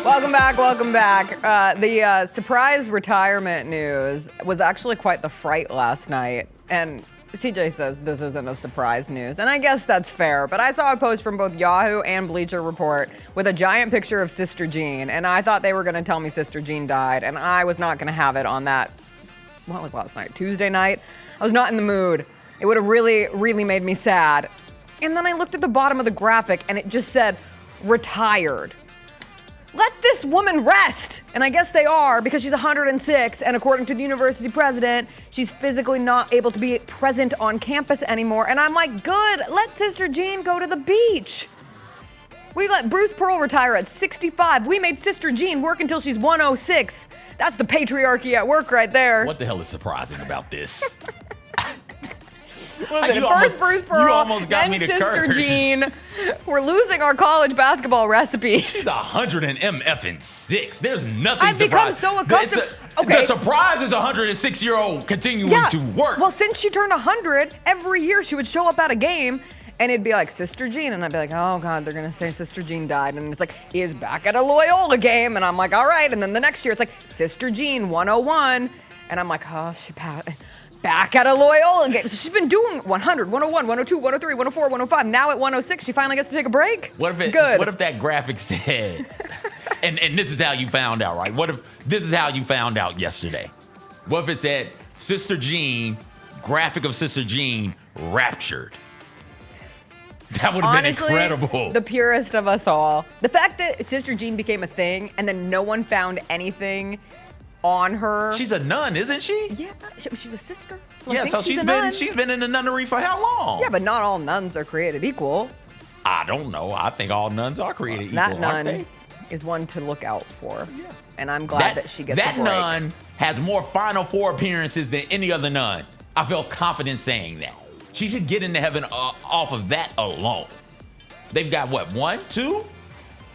Speaker 2: Welcome back. The surprise retirement news was actually quite the fright last night. And CJ says this isn't a surprise news. And I guess that's fair. But I saw a post from both Yahoo and Bleacher Report with a giant picture of Sister Jean. And I thought they were going to tell me Sister Jean died. And I was not going to have it on that, what was last night? Tuesday night? I was not in the mood. It would have really, really made me sad. And then I looked at the bottom of the graphic and it just said, retired. Let this woman rest. And I guess they are, because she's 106, and according to the university president, she's physically not able to be present on campus anymore. And I'm like, good, let Sister Jean go to the beach. We let Bruce Pearl retire at 65. We made Sister Jean work until she's 106. That's the patriarchy at work right there.
Speaker 1: What the hell is surprising about this?
Speaker 2: Listen, first Bruce Pearl, then Sister Jean. We're losing our college basketball recipes.
Speaker 1: She's 106. There's nothing
Speaker 2: I've become so accustomed.
Speaker 1: The surprise is a 106-year-old continuing to work.
Speaker 2: Well, since she turned 100, every year she would show up at a game and it'd be like, Sister Jean. And I'd be like, oh, God, they're going to say Sister Jean died. And it's like, is back at a Loyola game. And I'm like, all right. And then the next year it's like, Sister Jean 101. And I'm like, oh, she passed. Back at a Loyola game. So she's been doing 100, 101, 102, 103, 104, 105. Now at 106, she finally gets to take a break.
Speaker 1: What if that graphic said, and this is how you found out, right? What if this is how you found out yesterday? What if it said, Sister Jean, graphic of Sister Jean, raptured? That would have been incredible.
Speaker 2: The purest of us all. The fact that Sister Jean became a thing and then no one found anything on her.
Speaker 1: She's a nun, isn't she?
Speaker 2: Yeah, she's a sister. So
Speaker 1: yeah, so she's been in the nunnery for how long?
Speaker 2: Yeah, but not all nuns are created equal.
Speaker 1: I don't know. I think all nuns are created equal.
Speaker 2: That nun is one to look out for. Yeah. And I'm glad that she gets a break.
Speaker 1: That nun has more Final Four appearances than any other nun. I feel confident saying that. She should get into heaven off of that alone. They've got what, 1, 2?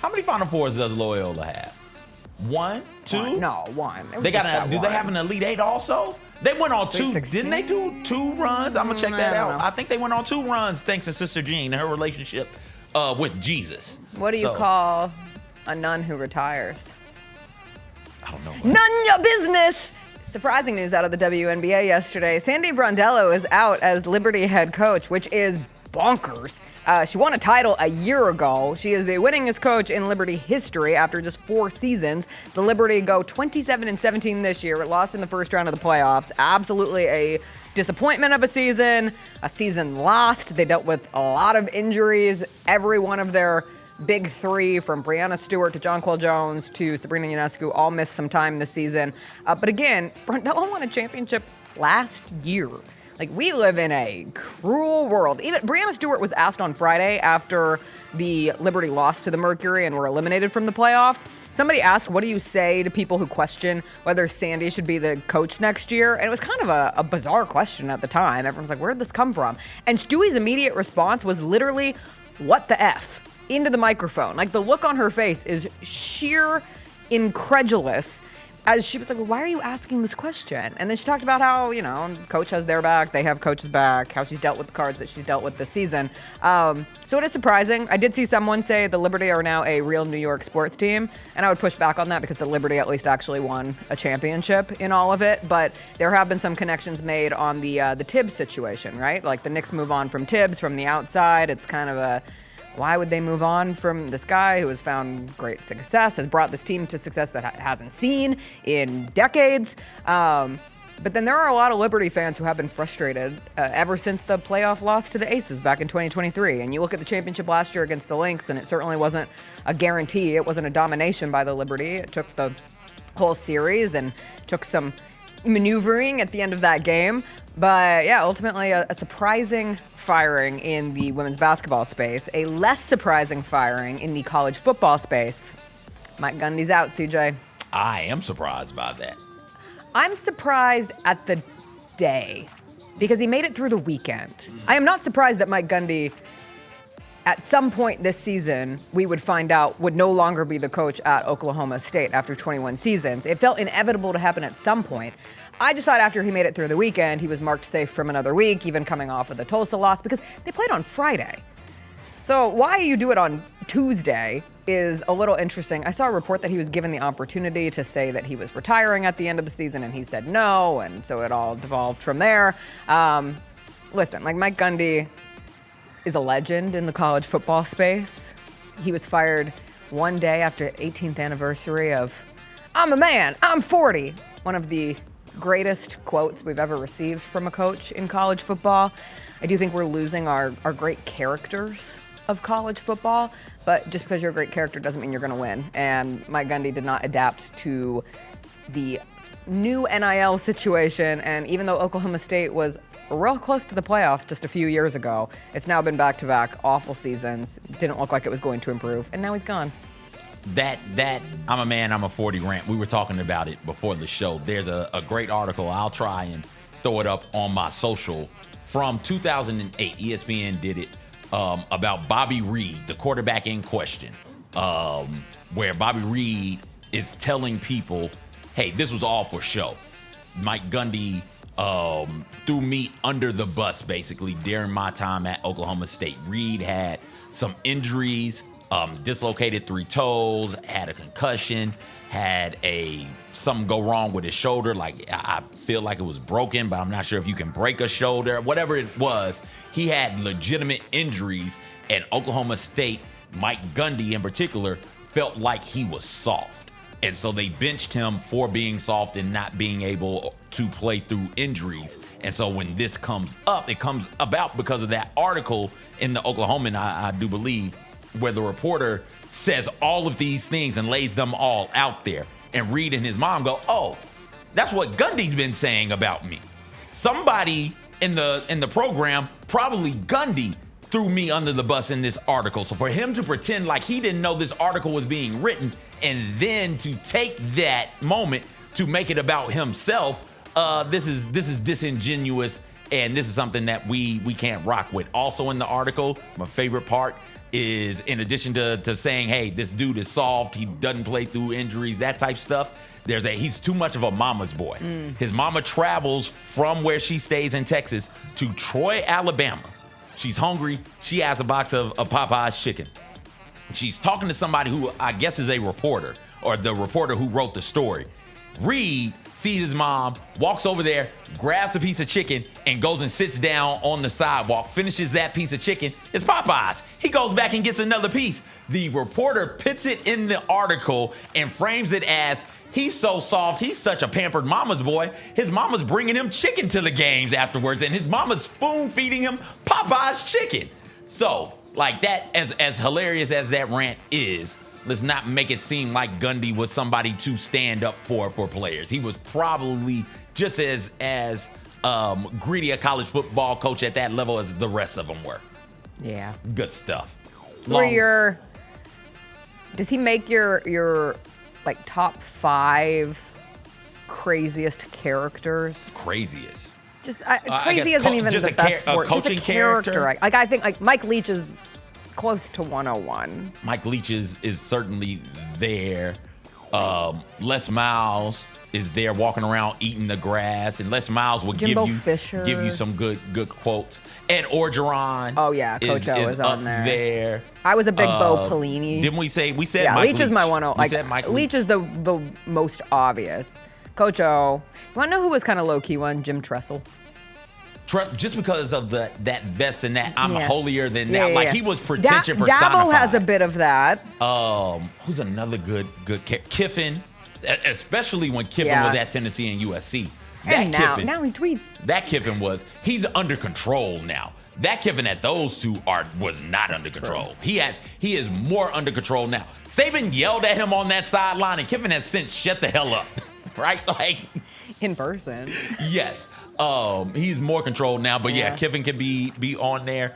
Speaker 1: How many Final Fours does Loyola have? 1, 2?
Speaker 2: No, 1.
Speaker 1: They got. Do they have an Elite Eight also? They went on 2.
Speaker 2: 16?
Speaker 1: Didn't they do 2 runs? I'm gonna check that out. I think they went on 2 runs thanks to Sister Jean and her relationship with Jesus.
Speaker 2: What do you call a nun who retires?
Speaker 1: I don't know.
Speaker 2: None your business. Surprising news out of the WNBA yesterday. Sandy Brondello is out as Liberty head coach, which is bonkers. She won a title a year ago. She is the winningest coach in Liberty history after just 4 seasons. The Liberty go 27-17 this year. It lost in the first round of the playoffs. Absolutely a disappointment of a season lost. They dealt with a lot of injuries. Every one of their big 3, from Brianna Stewart to Jonquel Jones to Sabrina Ionescu, all missed some time this season. But again, Brondello won a championship last year. Like, we live in a cruel world. Even Brianna Stewart was asked on Friday after the Liberty lost to the Mercury and were eliminated from the playoffs. Somebody asked, what do you say to people who question whether Sandy should be the coach next year? And it was kind of a bizarre question at the time. Everyone's like, where did this come from? And Stewie's immediate response was literally, what the F? Into the microphone. Like, the look on her face is sheer incredulous. As she was like, well, why are you asking this question? And then she talked about how, coach has their back, they have coach's back, how she's dealt with the cards that she's dealt with this season. So it is surprising. I did see someone say the Liberty are now a real New York sports team, and I would push back on that because the Liberty at least actually won a championship in all of it. But there have been some connections made on the Tibbs situation, right? Like, the Knicks move on from Tibbs from the outside. It's kind of a, why would they move on from this guy who has found great success, has brought this team to success that hasn't seen in decades? But then there are a lot of Liberty fans who have been frustrated ever since the playoff loss to the Aces back in 2023. And you look at the championship last year against the Lynx, and it certainly wasn't a guarantee. It wasn't a domination by the Liberty. It took the whole series and took some maneuvering at the end of that game. But yeah, ultimately a surprising firing in the women's basketball space. A less surprising firing in the college football space. Mike Gundy's out, CJ.
Speaker 1: I am surprised by that.
Speaker 2: I'm surprised at the day because he made it through the weekend. I am not surprised that Mike Gundy at some point this season, we would find out would no longer be the coach at Oklahoma State after 21 seasons. It felt inevitable to happen at some point. I just thought after he made it through the weekend, he was marked safe from another week, even coming off of the Tulsa loss, because they played on Friday. So why you do it on Tuesday is a little interesting. I saw a report that he was given the opportunity to say that he was retiring at the end of the season, and he said no, and so it all devolved from there. Listen, like Mike Gundy is a legend in the college football space. He was fired one day after 18th anniversary of "I'm a man, I'm 40," one of the greatest quotes we've ever received from a coach in college football. I do think we're losing our great characters of college football, but just because you're a great character doesn't mean you're going to win. And Mike Gundy did not adapt to the new NIL situation, and even though Oklahoma State was real close to the playoffs just a few years ago, it's now been back-to-back awful seasons. Didn't look like it was going to improve, and now he's gone.
Speaker 1: That "I'm a man, I'm a 40" rant, we were talking about it before the show. There's a great article, I'll try and throw it up on my social, from 2008. ESPN did it, about Bobby Reed, the quarterback in question, where Bobby Reed is telling people, hey, this was all for show. Mike Gundy threw me under the bus, basically, during my time at Oklahoma State. Reed had some injuries, dislocated 3 toes, had a concussion, had something go wrong with his shoulder. Like, I feel like it was broken, but I'm not sure if you can break a shoulder. Whatever it was, he had legitimate injuries, and Oklahoma State, Mike Gundy in particular, felt like he was soft. And so they benched him for being soft and not being able to play through injuries. And so when this comes up, it comes about because of that article in the Oklahoman, I do believe, where the reporter says all of these things and lays them all out there. And Reed and his mom go, oh, that's what Gundy's been saying about me. Somebody in the program, probably Gundy, threw me under the bus in this article. So for him to pretend like he didn't know this article was being written and then to take that moment to make it about himself, this is disingenuous, and this is something that we can't rock with. Also in the article, my favorite part is, in addition to saying, hey, this dude is soft, he doesn't play through injuries, that type stuff, he's too much of a mama's boy. His mama travels from where she stays in Texas to Troy, Alabama. She's hungry. She has a box of Popeye's chicken. She's talking to somebody who I guess is a reporter, or the reporter who wrote the story. Reed sees his mom, walks over there, grabs a piece of chicken, and goes and sits down on the sidewalk, finishes that piece of chicken. It's Popeye's. He goes back and gets another piece. The reporter puts it in the article and frames it as, he's so soft, he's such a pampered mama's boy. His mama's bringing him chicken to the games afterwards, and his mama's spoon feeding him Popeye's chicken. So, like that, as hilarious as that rant is, let's not make it seem like Gundy was somebody to stand up for players. He was probably just as greedy a college football coach at that level as the rest of them were.
Speaker 2: Yeah.
Speaker 1: Good stuff.
Speaker 2: Does he make your like top 5 craziest characters?
Speaker 1: Craziest.
Speaker 2: Just crazy isn't even the best word. Just a character. I think like Mike Leach is close to 101.
Speaker 1: Mike Leach is certainly there. Les Miles is there walking around eating the grass, and Les Miles will give you some good quotes. Ed Orgeron.
Speaker 2: Oh yeah, Coach O is on there.
Speaker 1: I
Speaker 2: was a big Bo Pelini.
Speaker 1: Didn't we say Mike
Speaker 2: Leach?
Speaker 1: Leach
Speaker 2: Is my 101. Like Leach is the most obvious. Coach O. You want to know who was kind of low key one? Jim Tressel.
Speaker 1: Just because of that vest and that I'm holier than thou. Like he was pretension personified.
Speaker 2: Dabo has a bit of that.
Speaker 1: Who's another good Kiffin, especially when Kiffin was at Tennessee and USC.
Speaker 2: And now he tweets.
Speaker 1: That Kiffin he's under control now. That Kiffin at those two was not under control. He is more under control now. Saban yelled at him on that sideline, and Kiffin has since shut the hell up. Right? Like
Speaker 2: in person.
Speaker 1: Yes. He's more controlled now, but yeah, Kiffin can be on there.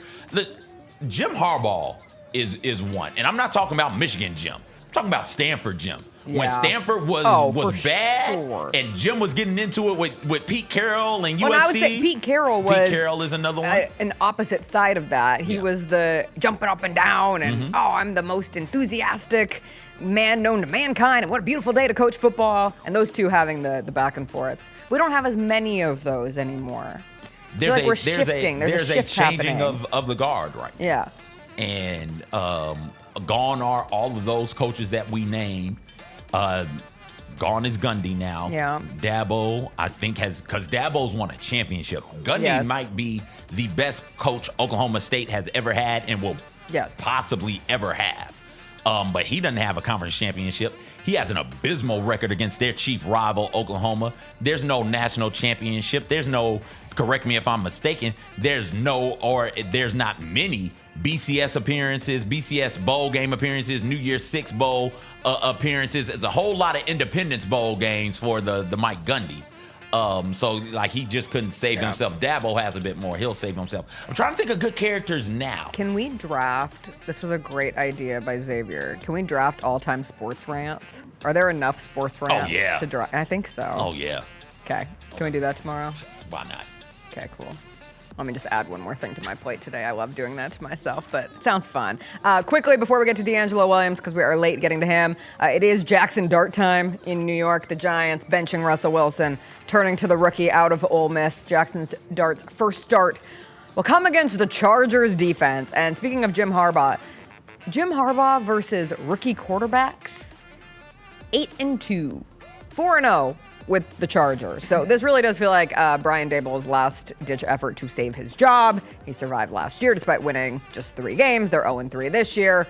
Speaker 1: Jim Harbaugh is one, and I'm not talking about Michigan Jim. talking about Stanford Jim. When
Speaker 2: Yeah.
Speaker 1: Stanford was
Speaker 2: for
Speaker 1: bad
Speaker 2: sure.
Speaker 1: and Jim was getting into it with Pete Carroll and USC.
Speaker 2: Well, I would say Pete Carroll
Speaker 1: is another one.
Speaker 2: An opposite side of that. He was the jumping up and down and, I'm the most enthusiastic man known to mankind, and what a beautiful day to coach football. And those two having the back and forths. We don't have as many of those anymore. I feel like we're shifting. There's a shift
Speaker 1: changing
Speaker 2: happening.
Speaker 1: of the guard right now.
Speaker 2: Yeah.
Speaker 1: And gone are all of those coaches that we named. Gone is Gundy now.
Speaker 2: Yeah.
Speaker 1: Dabo, I think, because Dabo's won a championship. Gundy might be the best coach Oklahoma State has ever had and will possibly ever have. But he doesn't have a conference championship. He has an abysmal record against their chief rival, Oklahoma. There's no national championship. There's no, correct me if I'm mistaken, there's not many BCS appearances, BCS bowl game appearances, New Year's Six bowl appearances. It's a whole lot of Independence Bowl games for the Mike Gundy. So like he just couldn't save himself. Dabo has a bit more. He'll save himself. I'm trying to think of good characters now.
Speaker 2: Can we draft? This was a great idea by Xavier. Can we draft all-time sports rants? Are there enough sports rants to draft? I think so.
Speaker 1: Oh yeah.
Speaker 2: Okay. Can we do that tomorrow?
Speaker 1: Why not?
Speaker 2: Okay, cool. Let me just add one more thing to my plate today. I love doing that to myself, but it sounds fun. Quickly, before we get to DeAngelo Williams, because we are late getting to him, it is Jackson Dart time in New York. The Giants benching Russell Wilson, turning to the rookie out of Ole Miss. Jackson Dart's first start will come against the Chargers defense. And speaking of Jim Harbaugh versus rookie quarterbacks, 8-2, 4-0. With the Chargers. So this really does feel like Brian Daboll's last-ditch effort to save his job. He survived last year despite winning just 3 games. They're 0-3 this year.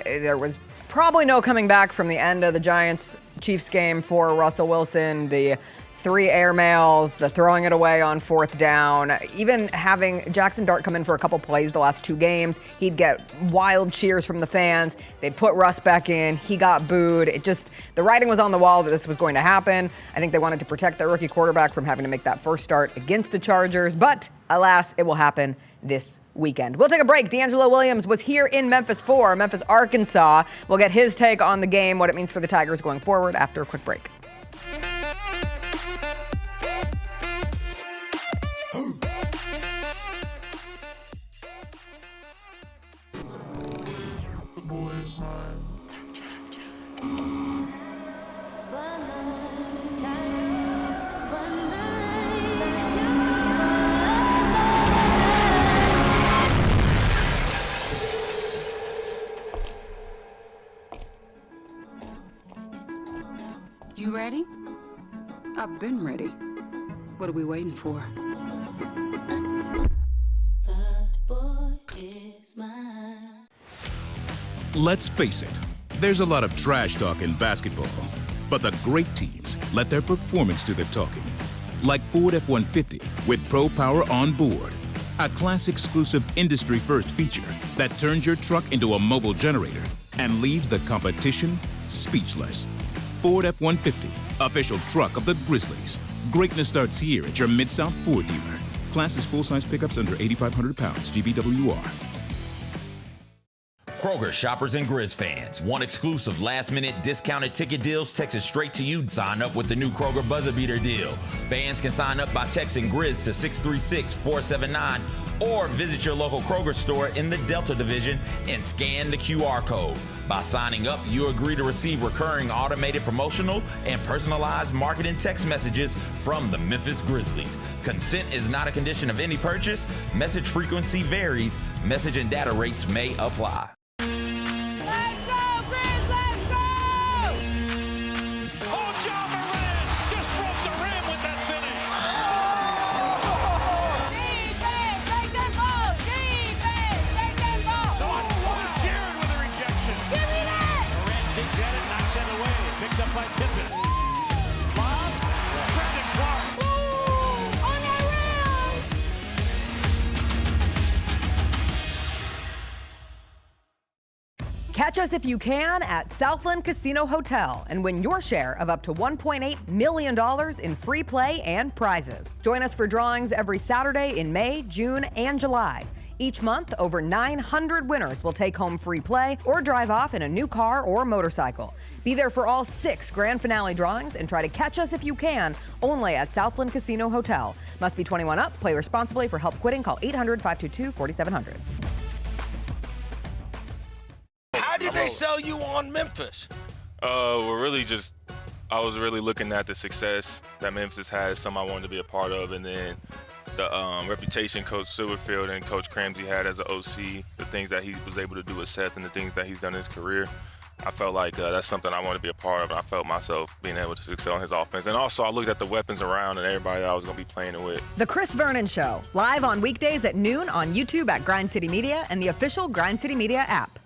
Speaker 2: There was probably no coming back from the end of the Giants-Chiefs game for Russell Wilson. The 3 airmails, the throwing it away on 4th down, even having Jackson Dart come in for a couple plays the last 2 games, he'd get wild cheers from the fans. They'd put Russ back in. He got booed. The writing was on the wall that this was going to happen. I think they wanted to protect their rookie quarterback from having to make that first start against the Chargers, but alas, it will happen this weekend. We'll take a break. DeAngelo Williams was here in Memphis for Memphis, Arkansas. We'll get his take on the game, what it means for the Tigers going forward after a quick break.
Speaker 3: You ready? I've been ready. What are we waiting for?
Speaker 15: Let's face it, there's a lot of trash talk in basketball, but the great teams let their performance do the talking. Like Ford F-150 with Pro Power on board, a class-exclusive industry-first feature that turns your truck into a mobile generator and leaves the competition speechless. Ford F-150, official truck of the Grizzlies. Greatness starts here at your Mid-South Ford dealer. Class is full-size pickups under 8,500 pounds, GVWR.
Speaker 1: Kroger shoppers and Grizz fans. Want exclusive last-minute discounted ticket deals texted straight to you? Sign up with the new Kroger Buzzer Beater deal. Fans can sign up by texting Grizz to 636-479 or visit your local Kroger store in the Delta Division and scan the QR code. By signing up, you agree to receive recurring automated promotional and personalized marketing text messages from the Memphis Grizzlies. Consent is not a condition of any purchase. Message frequency varies. Message and data rates may apply.
Speaker 6: Let's go, Grizz, let's go!
Speaker 7: Oh, John Morant just broke the rim with that finish.
Speaker 6: Defense, take them balls! Defense, take them balls!
Speaker 7: Jared with a rejection.
Speaker 6: Give me that!
Speaker 7: Morant digs at it, knocks it away. Picked up by Pippen. Lob, Brandon Clark.
Speaker 6: Ooh, on that rim!
Speaker 2: Catch us if you can at Southland Casino Hotel and win your share of up to $1.8 million in free play and prizes. Join us for drawings every Saturday in May, June, and July. Each month, over 900 winners will take home free play or drive off in a new car or motorcycle. Be there for all 6 grand finale drawings and try to catch us if you can, only at Southland Casino Hotel. Must be 21 up. Play responsibly. For help quitting, call 800-522-4700.
Speaker 16: How did they sell you on Memphis?
Speaker 11: I was really looking at the success that Memphis had, something I wanted to be a part of, and then the reputation Coach Silverfield and Coach Cramsey had as an OC, the things that he was able to do with Seth and the things that he's done in his career. I felt like that's something I want to be a part of, and I felt myself being able to excel in his offense. And also, I looked at the weapons around and everybody that I was going to be playing it with.
Speaker 2: The Chris Vernon Show, live on weekdays at noon on YouTube at Grind City Media and the official Grind City Media app.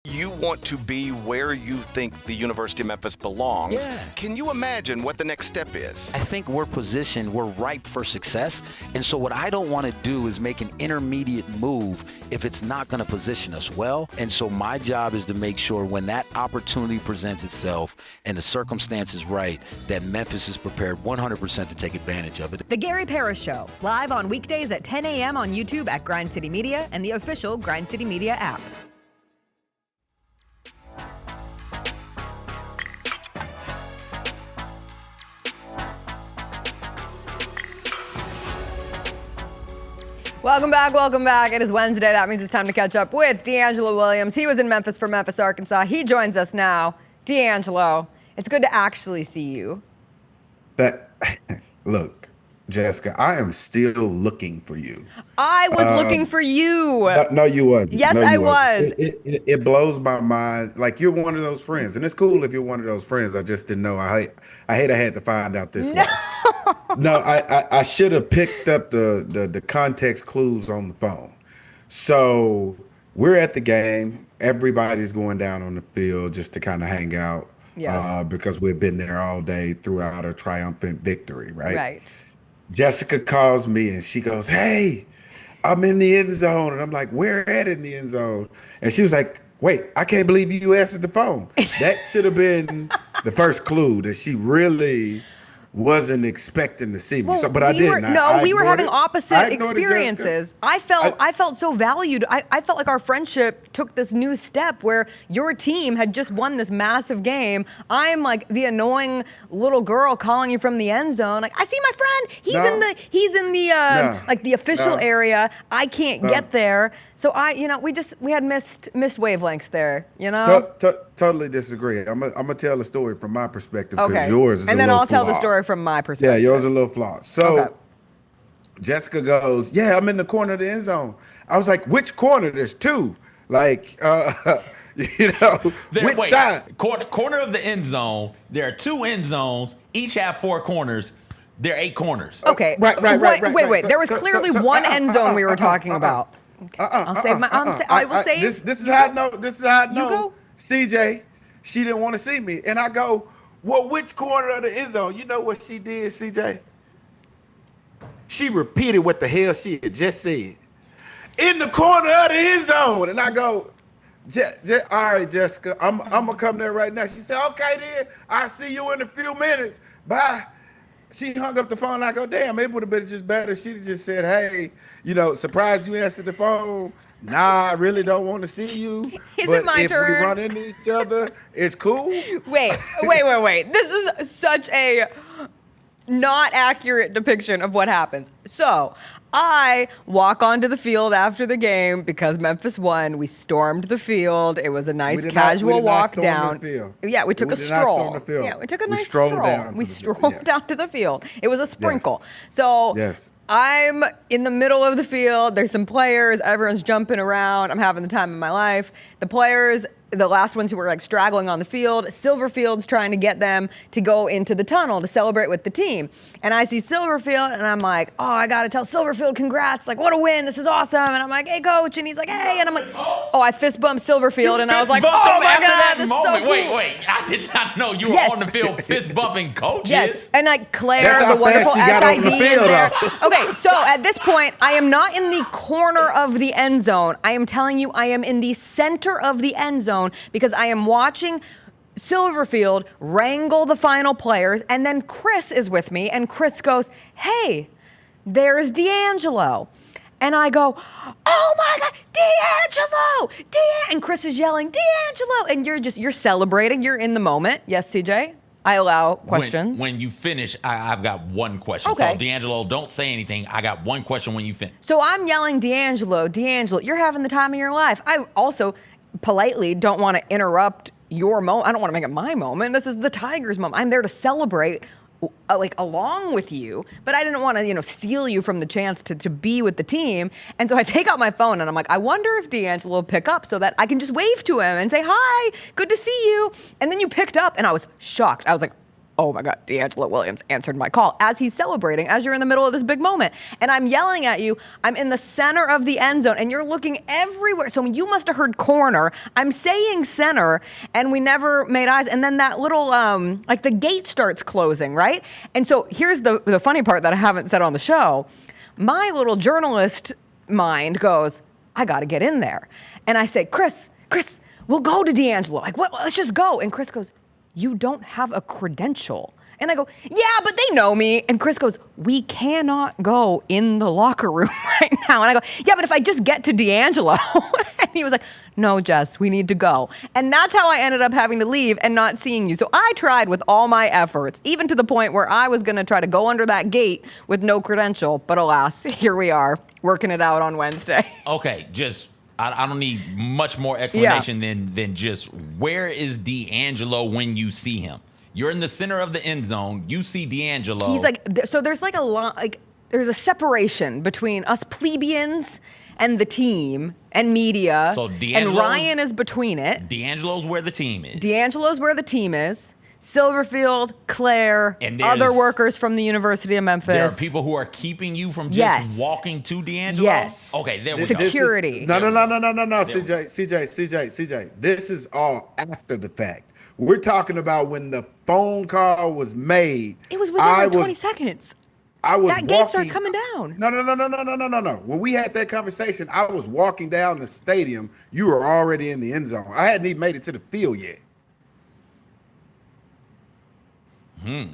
Speaker 10: You want to be where you think the University of Memphis belongs.
Speaker 14: Yeah.
Speaker 10: Can you imagine what the next step is?
Speaker 14: I think we're ripe for success. And so what I don't want to do is make an intermediate move if it's not going to position us well. And so my job is to make sure when that opportunity presents itself and the circumstance is right, that Memphis is prepared 100% to take advantage of it.
Speaker 2: The Gary Parrish Show, live on weekdays at 10 a.m. on YouTube at Grind City Media and the official Grind City Media app. Welcome back. It is Wednesday. That means it's time to catch up with DeAngelo Williams. He was in Memphis for Memphis, Arkansas. He joins us now. DeAngelo, it's good to actually see you.
Speaker 17: Look, Jessica, I am still looking for you.
Speaker 2: I was looking for you.
Speaker 17: No, you wasn't.
Speaker 2: Yes, I was.
Speaker 17: It blows my mind. Like, you're one of those friends, and it's cool if you're one of those friends. I just didn't know. I hate I had to find out this way. No, I should have picked up the context clues on the phone. So we're at the game. Everybody's going down on the field just to kind of hang out.
Speaker 2: Yes.
Speaker 17: Because we've been there all day throughout a triumphant victory, right?
Speaker 2: Right.
Speaker 17: Jessica calls me and she goes, "Hey, I'm in the end zone." And I'm like, "Where at in the end zone?" And she was like, "Wait, I can't believe you answered the phone." That should have been the first clue that she really wasn't expecting to see me.
Speaker 2: Well,
Speaker 17: but I didn't.
Speaker 2: We were having
Speaker 17: it.
Speaker 2: opposite experiences. I felt so valued. I felt like our friendship took this new step where your team had just won this massive game. I'm like the annoying little girl calling you from the end zone. Like, I see my friend. He's in the like the official area. I can't get there. So we had missed wavelengths there.
Speaker 17: Totally disagree. I'm gonna tell the story from my perspective because
Speaker 2: okay.
Speaker 17: yours is
Speaker 2: and
Speaker 17: a
Speaker 2: then
Speaker 17: little
Speaker 2: I'll tell
Speaker 17: flawed.
Speaker 2: the story from my perspective.
Speaker 17: Yeah, yours is a little flawed. So
Speaker 2: okay.
Speaker 17: Jessica goes, "Yeah, I'm in the corner of the end zone." I was like, "Which corner? There's 2." Like, which side?
Speaker 1: Corner of the end zone. There are 2 end zones. Each have 4 corners. There are 8 corners.
Speaker 2: Okay.
Speaker 17: Right.
Speaker 2: Wait. There was clearly one end zone we were talking about. Okay. I will say
Speaker 17: this is how I know. This is how I know.
Speaker 2: You go.
Speaker 17: CJ, she didn't want to see me, and I go, "Well, which corner of the end zone?" You know what she did, CJ? She repeated what the hell she had just said. "In the corner of the end zone," and I go, "All right, Jessica, I'm gonna come there right now." She said, "Okay, then. I'll see you in a few minutes. Bye." She hung up the phone. And I go, "Damn, it would have been just better. She just said, 'Hey, surprised you answered the phone. Nah, I really don't want to see you.
Speaker 2: Is
Speaker 17: but
Speaker 2: it my
Speaker 17: if
Speaker 2: turn?
Speaker 17: we run into each other, it's cool.'"
Speaker 2: Wait. This is such a not accurate depiction of what happens. So I walk onto the field after the game because Memphis won. We stormed the field. It was a nice casual walk down. Yeah, we took a stroll. Yeah, we took a nice stroll. We strolled down to the field. It was a sprinkle. Yes. So I'm in the middle of the field. There's some players. Everyone's jumping around. I'm having the time of my life. The players, the last ones who were like straggling on the field, Silverfield's trying to get them to go into the tunnel to celebrate with the team. And I see Silverfield and I'm like, "Oh, I got to tell Silverfield congrats. Like, what a win. This is awesome." And I'm like, "Hey, coach." And he's like, "Hey." And I'm like, "Oh," I fist bumped Silverfield. And I was like, "Oh my God, this is so cool."
Speaker 1: Wait. I did not know you were on the field fist bumping coaches.
Speaker 2: Yes. And like Claire, the wonderful SID is there. Okay, so at this point, I am not in the corner of the end zone. I am telling you, I am in the center of the end zone because I am watching Silverfield wrangle the final players, and then Chris is with me, and Chris goes, "Hey, there's DeAngelo." And I go, oh my God, DeAngelo! And Chris is yelling, DeAngelo! And you're celebrating. You're in the moment. Yes, CJ? I allow questions.
Speaker 1: When you finish, I've got one question.
Speaker 2: Okay.
Speaker 1: So, DeAngelo, don't say anything. I got one question when you finish.
Speaker 2: So I'm yelling, DeAngelo, you're having the time of your life. I also politely don't want to interrupt your moment. I don't want to make it my moment. This is the Tigers' moment. I'm there to celebrate along with you, but I didn't want to, steal you from the chance to be with the team. And so I take out my phone and I'm like, I wonder if DeAngelo will pick up so that I can just wave to him and say, hi, good to see you. And then you picked up and I was shocked. I was like, oh my God, DeAngelo Williams answered my call as he's celebrating, as you're in the middle of this big moment. And I'm yelling at you. I'm in the center of the end zone and you're looking everywhere. So you must have heard corner. I'm saying center and we never made eyes. And then that little, the gate starts closing, right? And so here's the funny part that I haven't said on the show. My little journalist mind goes, I got to get in there. And I say, Chris, we'll go to DeAngelo. Like, what? Let's just go. And Chris goes, you don't have a credential. And I go, yeah, but they know me. And Chris goes, we cannot go in the locker room right now. And I go, yeah, but if I just get to DeAngelo. And he was like, no, Jess, we need to go. And that's how I ended up having to leave and not seeing you. So I tried with all my efforts, even to the point where I was going to try to go under that gate with no credential. But alas, here we are, working it out on Wednesday.
Speaker 1: Okay, I don't need much more explanation than just where is DeAngelo when you see him? You're in the center of the end zone. You see DeAngelo.
Speaker 2: He's so there's there's a separation between us plebeians and the team and media.
Speaker 1: So
Speaker 2: and Ryan is between it.
Speaker 1: DeAngelo's where the team is.
Speaker 2: DeAngelo's where the team is. Silverfield, Claire, and other workers from the University of Memphis.
Speaker 1: There are people who are keeping you from just walking to DeAngelo?
Speaker 2: Yes.
Speaker 1: Okay, there we go.
Speaker 2: Security.
Speaker 17: No, CJ. This is all after the fact. We're talking about when the phone call was made.
Speaker 2: It was within 20 seconds. That gate starts coming down.
Speaker 17: No. When we had that conversation, I was walking down the stadium. You were already in the end zone. I hadn't even made it to the field yet.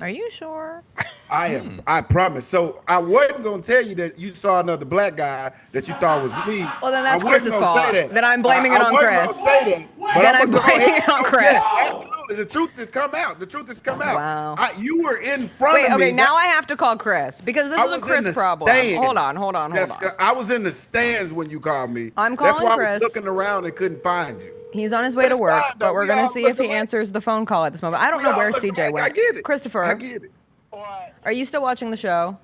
Speaker 2: Are you sure?
Speaker 17: I am. I promise. So I wasn't going to tell you that you saw another black guy that you thought was me.
Speaker 2: Well, then that's Chris's fault. Then I'm blaming it on Chris.
Speaker 17: Then
Speaker 2: I'm blaming it on Chris.
Speaker 17: Yes, absolutely. The truth has come out.
Speaker 2: Wow.
Speaker 17: You were in front of me.
Speaker 2: Okay, now I have to call Chris because this is a Chris problem. Hold on.
Speaker 17: Jessica, I was in the stands when you called me.
Speaker 2: I'm calling Chris.
Speaker 17: That's why I was looking around and couldn't find you.
Speaker 2: He's on his way to work, but we're going to see if he answers the phone call at this moment. I don't know where CJ went.
Speaker 17: I get it.
Speaker 2: Christopher.
Speaker 17: I get it.
Speaker 6: What?
Speaker 2: Are you still watching the show?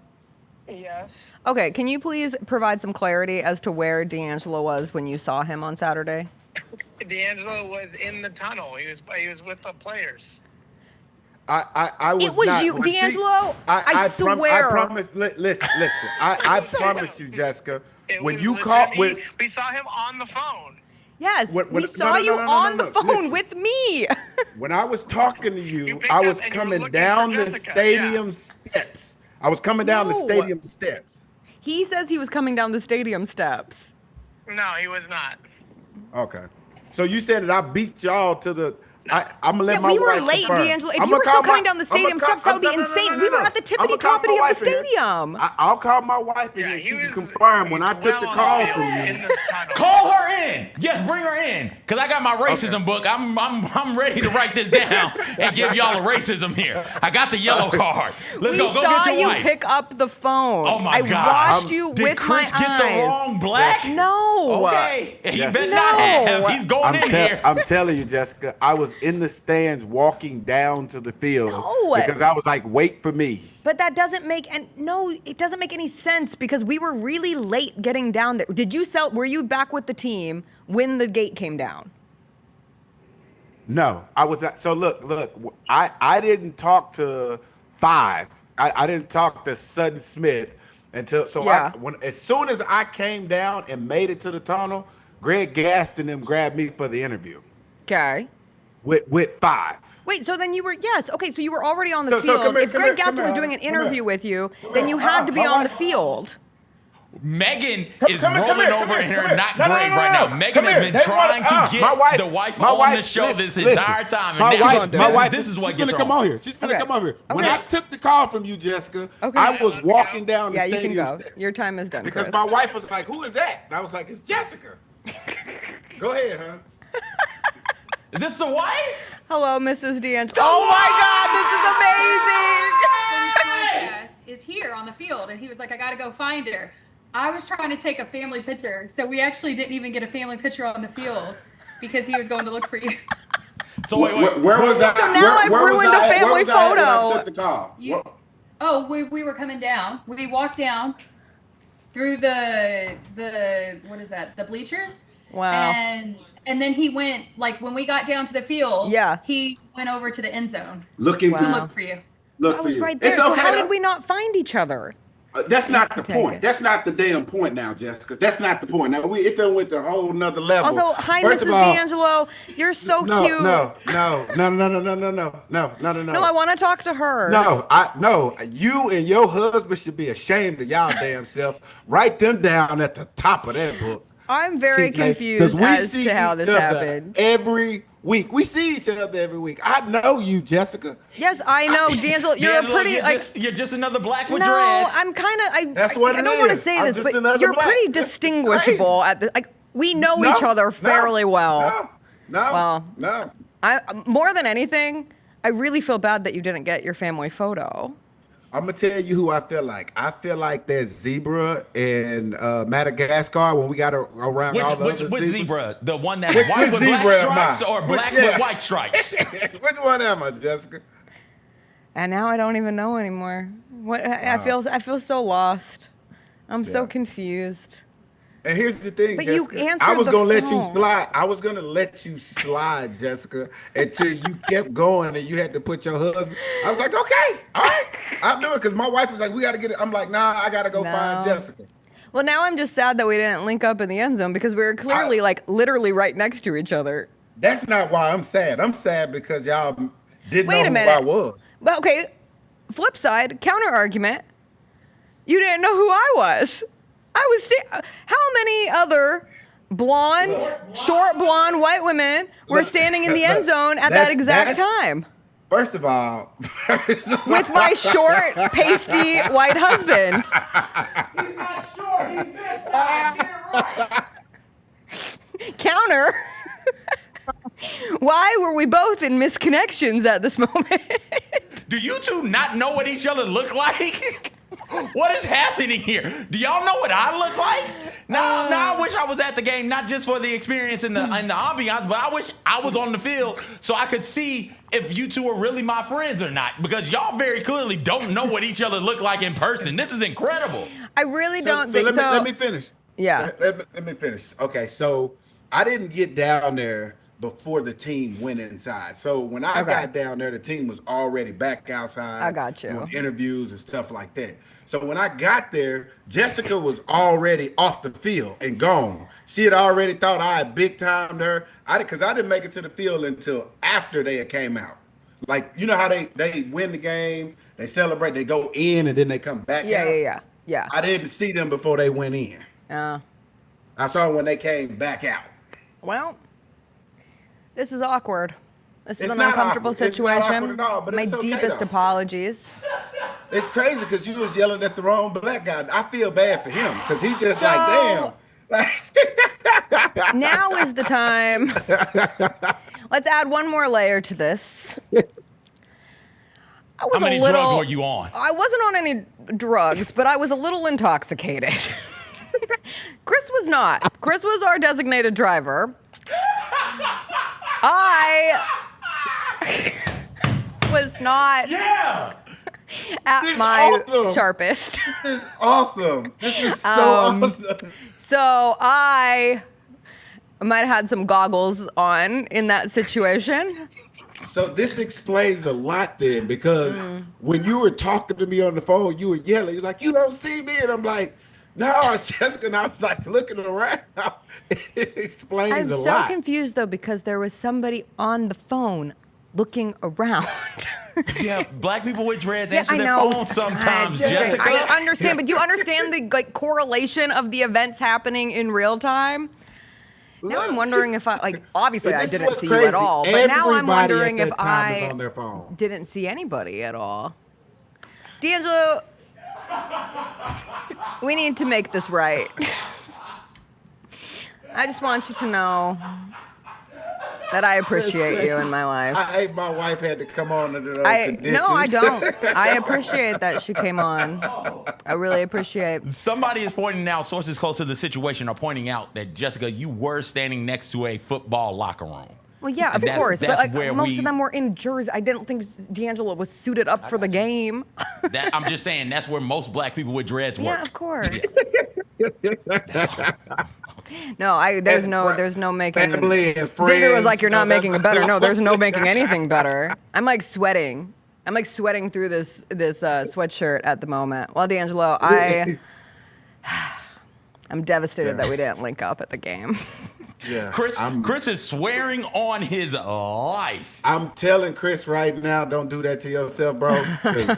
Speaker 6: Yes.
Speaker 2: Okay, can you please provide some clarity as to where DeAngelo was when you saw him on Saturday?
Speaker 6: DeAngelo was in the tunnel. He was with the players.
Speaker 17: I was.
Speaker 2: It was
Speaker 17: not,
Speaker 2: you, DeAngelo. I swear.
Speaker 17: I promise. Listen. I promise you, Jessica. When you
Speaker 6: called, we saw him on the phone.
Speaker 2: Yes, we saw you on the phone with me.
Speaker 17: When I was talking to you, I was coming down the stadium steps. I was coming down the stadium steps.
Speaker 2: He says he was coming down the stadium steps.
Speaker 6: No, he was not.
Speaker 17: Okay. So you said that I beat y'all to the... I'm gonna let my wife
Speaker 2: we were late,
Speaker 17: confirm.
Speaker 2: DeAngelo. If you were still coming down the stadium steps, that would be insane. We were at the tippity-toppity of the stadium.
Speaker 17: I'll call my wife and she can confirm when I took the call from you.
Speaker 1: Call her in. Yes, bring her in. Because I got my racism book. I'm ready to write this down and give y'all a racism here. I got the yellow card. Let's go. Go get your wife.
Speaker 2: We saw you pick up the phone.
Speaker 1: Oh, my God.
Speaker 2: I watched you with my eyes.
Speaker 1: Did Chris get the wrong black?
Speaker 2: No.
Speaker 1: Okay. He better not have. He's going in here.
Speaker 17: I'm telling you, Jessica, I was in the stands walking down to the field because I was like, wait for me.
Speaker 2: But that doesn't make it doesn't make any sense because we were really late getting down there. Were you back with the team when the gate came down?
Speaker 17: No, I was at, so look, I didn't talk to Five. I didn't talk to Sutton Smith until as soon as I came down and made it to the tunnel, Greg Gaston them grabbed me for the interview.
Speaker 2: Okay.
Speaker 17: With Five.
Speaker 2: Wait, so then you were so you were already on the field. If Greg Gaston was doing an interview with you, then you had to be on the field.
Speaker 1: Megan is rolling over in her not great right now. Megan has been trying to get the wife on the show this entire time.
Speaker 17: My wife,
Speaker 1: this is what
Speaker 17: she's
Speaker 1: gets
Speaker 17: gonna
Speaker 1: her
Speaker 17: come on here. She's gonna come on here. When I took the call from you, Jessica, I was walking down the stadium.
Speaker 2: Yeah, you can go. Your time is done,
Speaker 17: Because
Speaker 2: Chris.
Speaker 17: my wife was like, "Who is that?" And I was like, "It's Jessica." Go ahead, huh?
Speaker 1: Is this the wife?
Speaker 2: Hello, Mrs. DeAngelo. Oh my God, this is amazing!
Speaker 18: Is here on the field, and he was like, "I gotta go find her." I was trying to take a family picture, so we actually didn't even get a family picture on the field because he was going to look for you.
Speaker 1: So wait.
Speaker 17: Where was I?
Speaker 2: So now I've ruined a family photo.
Speaker 17: When I took the call?
Speaker 18: We were coming down. We walked down through the what is that? The bleachers.
Speaker 2: Wow.
Speaker 18: And then he went, like, when we got down to the field, he went over to the end zone to look for you.
Speaker 2: I was right there. So how did we not find each other?
Speaker 17: That's not the point. That's not the damn point now, Jessica. That's not the point. Now it done went to a whole nother level.
Speaker 2: Also, hi, Mrs. DeAngelo. You're so cute.
Speaker 17: No.
Speaker 2: No, I want to talk to her.
Speaker 17: No. You and your husband should be ashamed of y'all damn self. Write them down at the top of that book.
Speaker 2: I'm very confused as to how this happened.
Speaker 17: Every week. We see each other every week. I know you, Jessica.
Speaker 2: Yes, I know, DeAngelo. You're a pretty
Speaker 1: you're just another black with
Speaker 2: no,
Speaker 1: dreads.
Speaker 2: I'm kind of I
Speaker 17: That's what
Speaker 2: I
Speaker 17: it
Speaker 2: don't want to
Speaker 17: is.
Speaker 2: say
Speaker 17: I'm
Speaker 2: this,
Speaker 17: just
Speaker 2: but
Speaker 17: another
Speaker 2: you're
Speaker 17: black.
Speaker 2: pretty distinguishable at the we know each other fairly well.
Speaker 17: No.
Speaker 2: I more than anything, I really feel bad that you didn't get your family photo.
Speaker 17: I'm gonna tell you who I feel like. I feel like there's Zebra in Madagascar when we got around all the other
Speaker 1: which
Speaker 17: zebras.
Speaker 1: Zebra? The one that's white with black stripes or black with white stripes?
Speaker 17: Which one am I, Jessica?
Speaker 2: And now I don't even know anymore. I feel so lost. I'm so confused.
Speaker 17: And here's the thing,
Speaker 2: but
Speaker 17: Jessica.
Speaker 2: You answered
Speaker 17: I was
Speaker 2: the
Speaker 17: gonna let
Speaker 2: phone.
Speaker 17: you slide. I was gonna let you slide, Jessica, until you kept going and you had to put your husband. I was like, okay, all right, I'll do it because my wife was like, we got to get it. I'm like, nah, I gotta go find Jessica.
Speaker 2: Well, now I'm just sad that we didn't link up in the end zone because we were clearly literally right next to each other.
Speaker 17: That's not why I'm sad. I'm sad because y'all didn't
Speaker 2: Wait
Speaker 17: know
Speaker 2: a minute.
Speaker 17: who I was.
Speaker 2: Well, okay. Flip side, counter argument. You didn't know who I was. I was. How many other blonde, short blonde white women were standing in the end zone at that exact time?
Speaker 17: First of all,
Speaker 2: with my short, pasty white husband.
Speaker 7: He's not short. He's big size. Get it right.
Speaker 2: Counter. Why were we both in misconnections at this moment?
Speaker 1: Do you two not know what each other look like? What is happening here? Do y'all know what I look like? Now I wish I was at the game, not just for the experience and the ambiance, but I wish I was on the field so I could see if you two are really my friends or not. Because y'all very clearly don't know what each other look like in person. This is incredible.
Speaker 2: I really don't think so.
Speaker 17: Let me finish.
Speaker 2: Yeah.
Speaker 17: Let me finish. Okay, so I didn't get down there before the team went inside. So when I got down there, the team was already back outside.
Speaker 2: I got you.
Speaker 17: Doing interviews and stuff like that. So when I got there, Jessica was already off the field and gone. She had already thought I had big timed her. Because I didn't make it to the field until after they had came out. Like, you know how they win the game, they celebrate, they go in, and then they come back out?
Speaker 2: Yeah.
Speaker 17: I didn't see them before they went in. I saw them when they came back out.
Speaker 2: Well, this is awkward. This is
Speaker 17: It's
Speaker 2: an
Speaker 17: not
Speaker 2: uncomfortable
Speaker 17: awkward. It's not
Speaker 2: situation.
Speaker 17: awkward at all, but
Speaker 2: My
Speaker 17: it's okay,
Speaker 2: deepest
Speaker 17: though.
Speaker 2: apologies.
Speaker 17: It's crazy because you was yelling at the wrong black guy. I feel bad for him because he's just like, damn.
Speaker 2: Now is the time. Let's add one more layer to this.
Speaker 1: How many drugs were you on?
Speaker 2: I wasn't on any drugs, but I was a little intoxicated. Chris was not. Chris was our designated driver. I was not at my sharpest.
Speaker 17: This is awesome. This is so awesome.
Speaker 2: So I might have had some goggles on in that situation.
Speaker 17: So this explains a lot then, because when you were talking to me on the phone, you were yelling. You're like, you don't see me. And I'm like, no, Jessica. And I was like looking around. It explains a lot.
Speaker 2: I'm so confused, though, because there was somebody on the phone looking around.
Speaker 1: Yeah, black people with dreads
Speaker 2: Yeah,
Speaker 1: answer
Speaker 2: I
Speaker 1: their
Speaker 2: know.
Speaker 1: phone sometimes,
Speaker 2: God,
Speaker 1: Jessica.
Speaker 2: I understand, but do you understand the correlation of the events happening in real time? Now I'm wondering if obviously I didn't see you at all, but now I'm wondering if I didn't see anybody at all. DeAngelo, we need to make this right. I just want you to know that I appreciate you in my life.
Speaker 17: I hate my wife had to come on under those conditions.
Speaker 2: No, I don't. I appreciate that she came on. I really appreciate.
Speaker 1: Somebody is pointing out, sources close to the situation are pointing out that, Jessica, you were standing next to a football locker room.
Speaker 2: Well, yeah, of course, but most of them were in jerseys. I didn't think DeAngelo was suited up for the game.
Speaker 1: I'm just saying that's where most black people with dreads work.
Speaker 2: Yeah, of course. No, there's no making. Xavier was like, "You're not making it better." No, there's no making anything better. I'm like sweating. I'm like sweating through this sweatshirt at the moment. Well, DeAngelo, I'm devastated that we didn't link up at the game.
Speaker 17: Yeah,
Speaker 1: Chris is swearing on his life.
Speaker 17: I'm telling Chris right now, don't do that to yourself, bro. 'Cause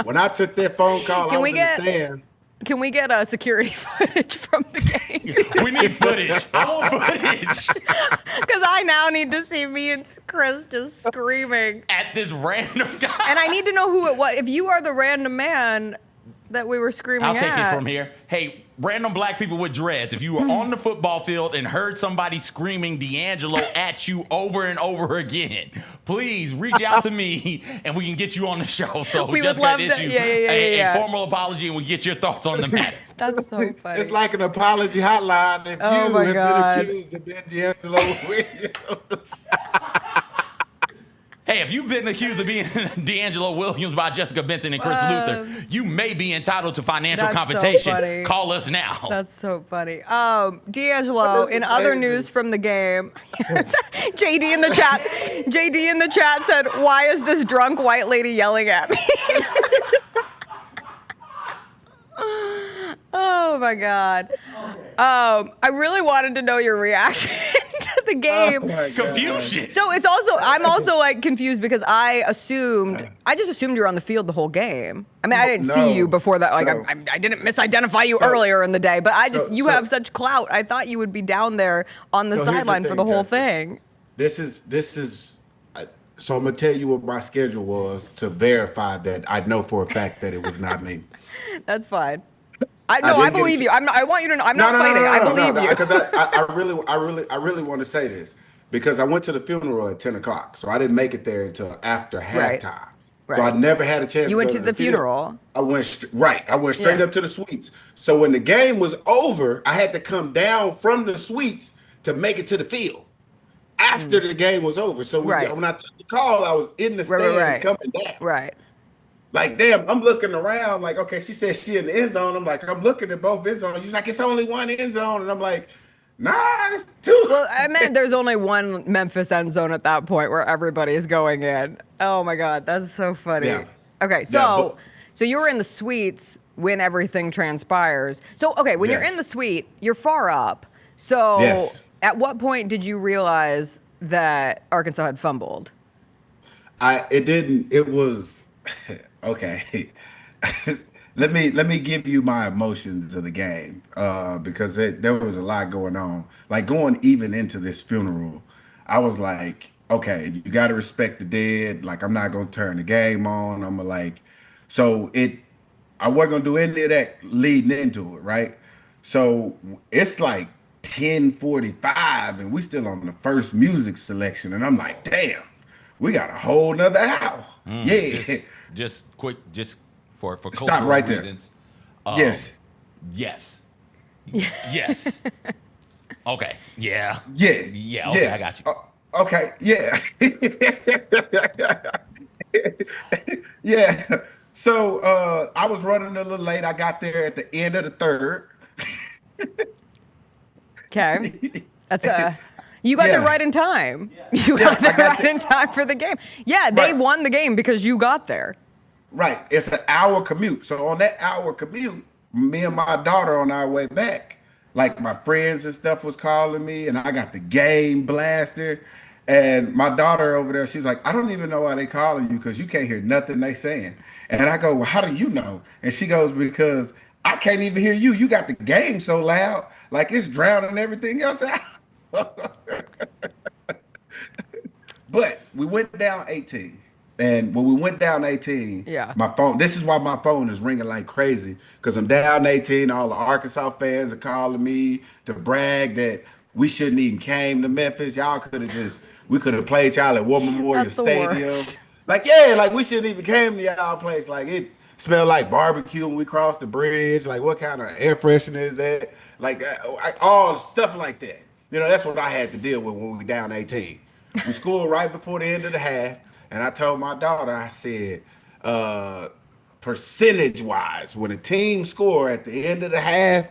Speaker 17: when I took that phone call, I was in the stand.
Speaker 2: Can we get security footage from the game?
Speaker 1: We need footage. I want footage.
Speaker 2: Because I now need to see me and Chris just screaming
Speaker 1: at this random guy.
Speaker 2: And I need to know who it was. If you are the random man that we were screaming at.
Speaker 1: I'll take it from here. Hey, random black people with dreads, if you were on the football field and heard somebody screaming DeAngelo at you over and over again, please reach out to me and we can get you on the show. So
Speaker 2: we
Speaker 1: just
Speaker 2: would love
Speaker 1: issue a formal apology and we get your thoughts on the matter.
Speaker 2: That's so funny.
Speaker 17: It's like an apology hotline if you have been accused of being DeAngelo Williams.
Speaker 1: Hey, if you've been accused of being DeAngelo Williams by Jessica Benson and Chris Luther, you may be entitled to financial compensation.
Speaker 2: So
Speaker 1: call us now.
Speaker 2: That's so funny. DeAngelo, in other news from the game, JD in the chat said, "Why is this drunk white lady yelling at me?" Oh my God. I really wanted to know your reaction to the game.
Speaker 1: Confusion.
Speaker 2: So I'm also like confused because I just assumed you were on the field the whole game. I mean, I didn't see you before that. Like, I didn't misidentify you earlier in the day, but you have such clout. I thought you would be down there on the sideline for the whole thing.
Speaker 17: This is. So I'm gonna tell you what my schedule was to verify that I know for a fact that it was not me.
Speaker 2: That's fine. I believe you. I want you to know. I'm not fighting. I believe you.
Speaker 17: Because I really want to say this because I went to the funeral at 10 o'clock, so I didn't make it there until after halftime. Right. So I never had a chance.
Speaker 2: You went to the funeral.
Speaker 17: I went straight up to the suites. So when the game was over, I had to come down from the suites to make it to the field after the game was over. So when I took the call, I was in the stands coming back.
Speaker 2: Right.
Speaker 17: Like, damn, I'm looking around like, okay, she said she in the end zone. I'm like, I'm looking at both end zones. She's like, it's only one end zone. And I'm like, nah, it's two.
Speaker 2: Well, I meant there's only one Memphis end zone at that point where everybody's going in. Oh my God, that's so funny. Yeah. Okay, so you were in the suites when everything transpires. So, okay, when you're in the suite, you're far up. So at what point did you realize that Arkansas had fumbled?
Speaker 17: It was... Okay, let me give you my emotions of the game because there was a lot going on. Like going even into this funeral, I was like, okay, you got to respect the dead. Like I'm not gonna turn the game on. I wasn't gonna do any of that leading into it, right? So it's like 10:45 and we still on the first music selection, and I'm like, damn, we got a whole nother hour.
Speaker 1: Just for cultural
Speaker 17: stop right
Speaker 1: reasons.
Speaker 17: There.
Speaker 1: Yes. Okay. Yeah.
Speaker 17: Yeah.
Speaker 1: Okay, I got you.
Speaker 17: Okay. Yeah. Yeah. So I was running a little late. I got there at the end of the third.
Speaker 2: Okay. That's you got there right in time. You got there right in time for the game. Yeah, they won the game because you got there.
Speaker 17: Right. It's an hour commute. So on that hour commute, me and my daughter on our way back, like my friends and stuff was calling me and I got the game blasted. And my daughter over there, she's like, I don't even know why they calling you because you can't hear nothing they saying. And I go, well, how do you know? And she goes, because I can't even hear you. You got the game so loud, like it's drowning everything else out. But we went down 18. And when we went down 18, my phone, this is why my phone is ringing like crazy, because I'm down 18. All the Arkansas fans are calling me to brag that we shouldn't even came to Memphis. Y'all could have just, we could have played y'all at War Memorial Stadium. Like, yeah, like we shouldn't even came to y'all place. Like it smelled like barbecue when we crossed the bridge. Like what kind of air freshener is that? Like all stuff like that. You know, that's what I had to deal with when we down 18. We scored right before the end of the half. And I told my daughter, I said, percentage-wise, when a team score at the end of the half,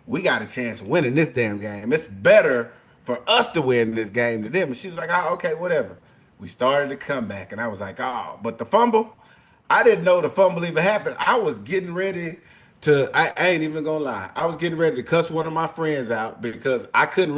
Speaker 17: we got a chance of winning this damn game. It's better for us to win this game than them. And she was like, oh, okay, whatever. We started to come back, and I was like, oh. But the fumble, I didn't know the fumble even happened. I was getting ready to, I ain't even going to lie. I was getting ready to cuss one of my friends out because I couldn't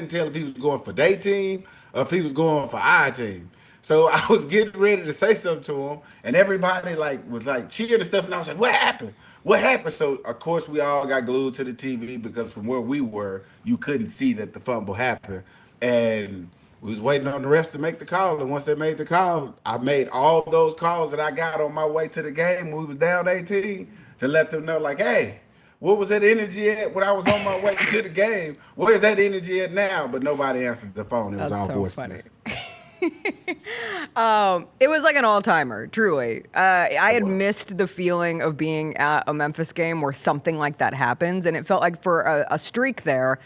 Speaker 17: tell if he was going for their team or if he was going for our team. So I was getting ready to say something to him, and everybody was cheering and stuff, and I was like, what happened? What happened? So, of course, we all got glued to the TV because from where we were, you couldn't see that the fumble happened. And we was waiting on the refs to make the call, and once they made the call, I made all those calls that I got on my way to the game when we was down 18 to let them know, like, hey, what was that energy at when I was on my way to the game? Where's that energy at now? But nobody answered the phone. It was all voice message.
Speaker 2: It was like an all-timer, truly. I had missed the feeling of being at a Memphis game where something like that happens, and it felt like for a streak there,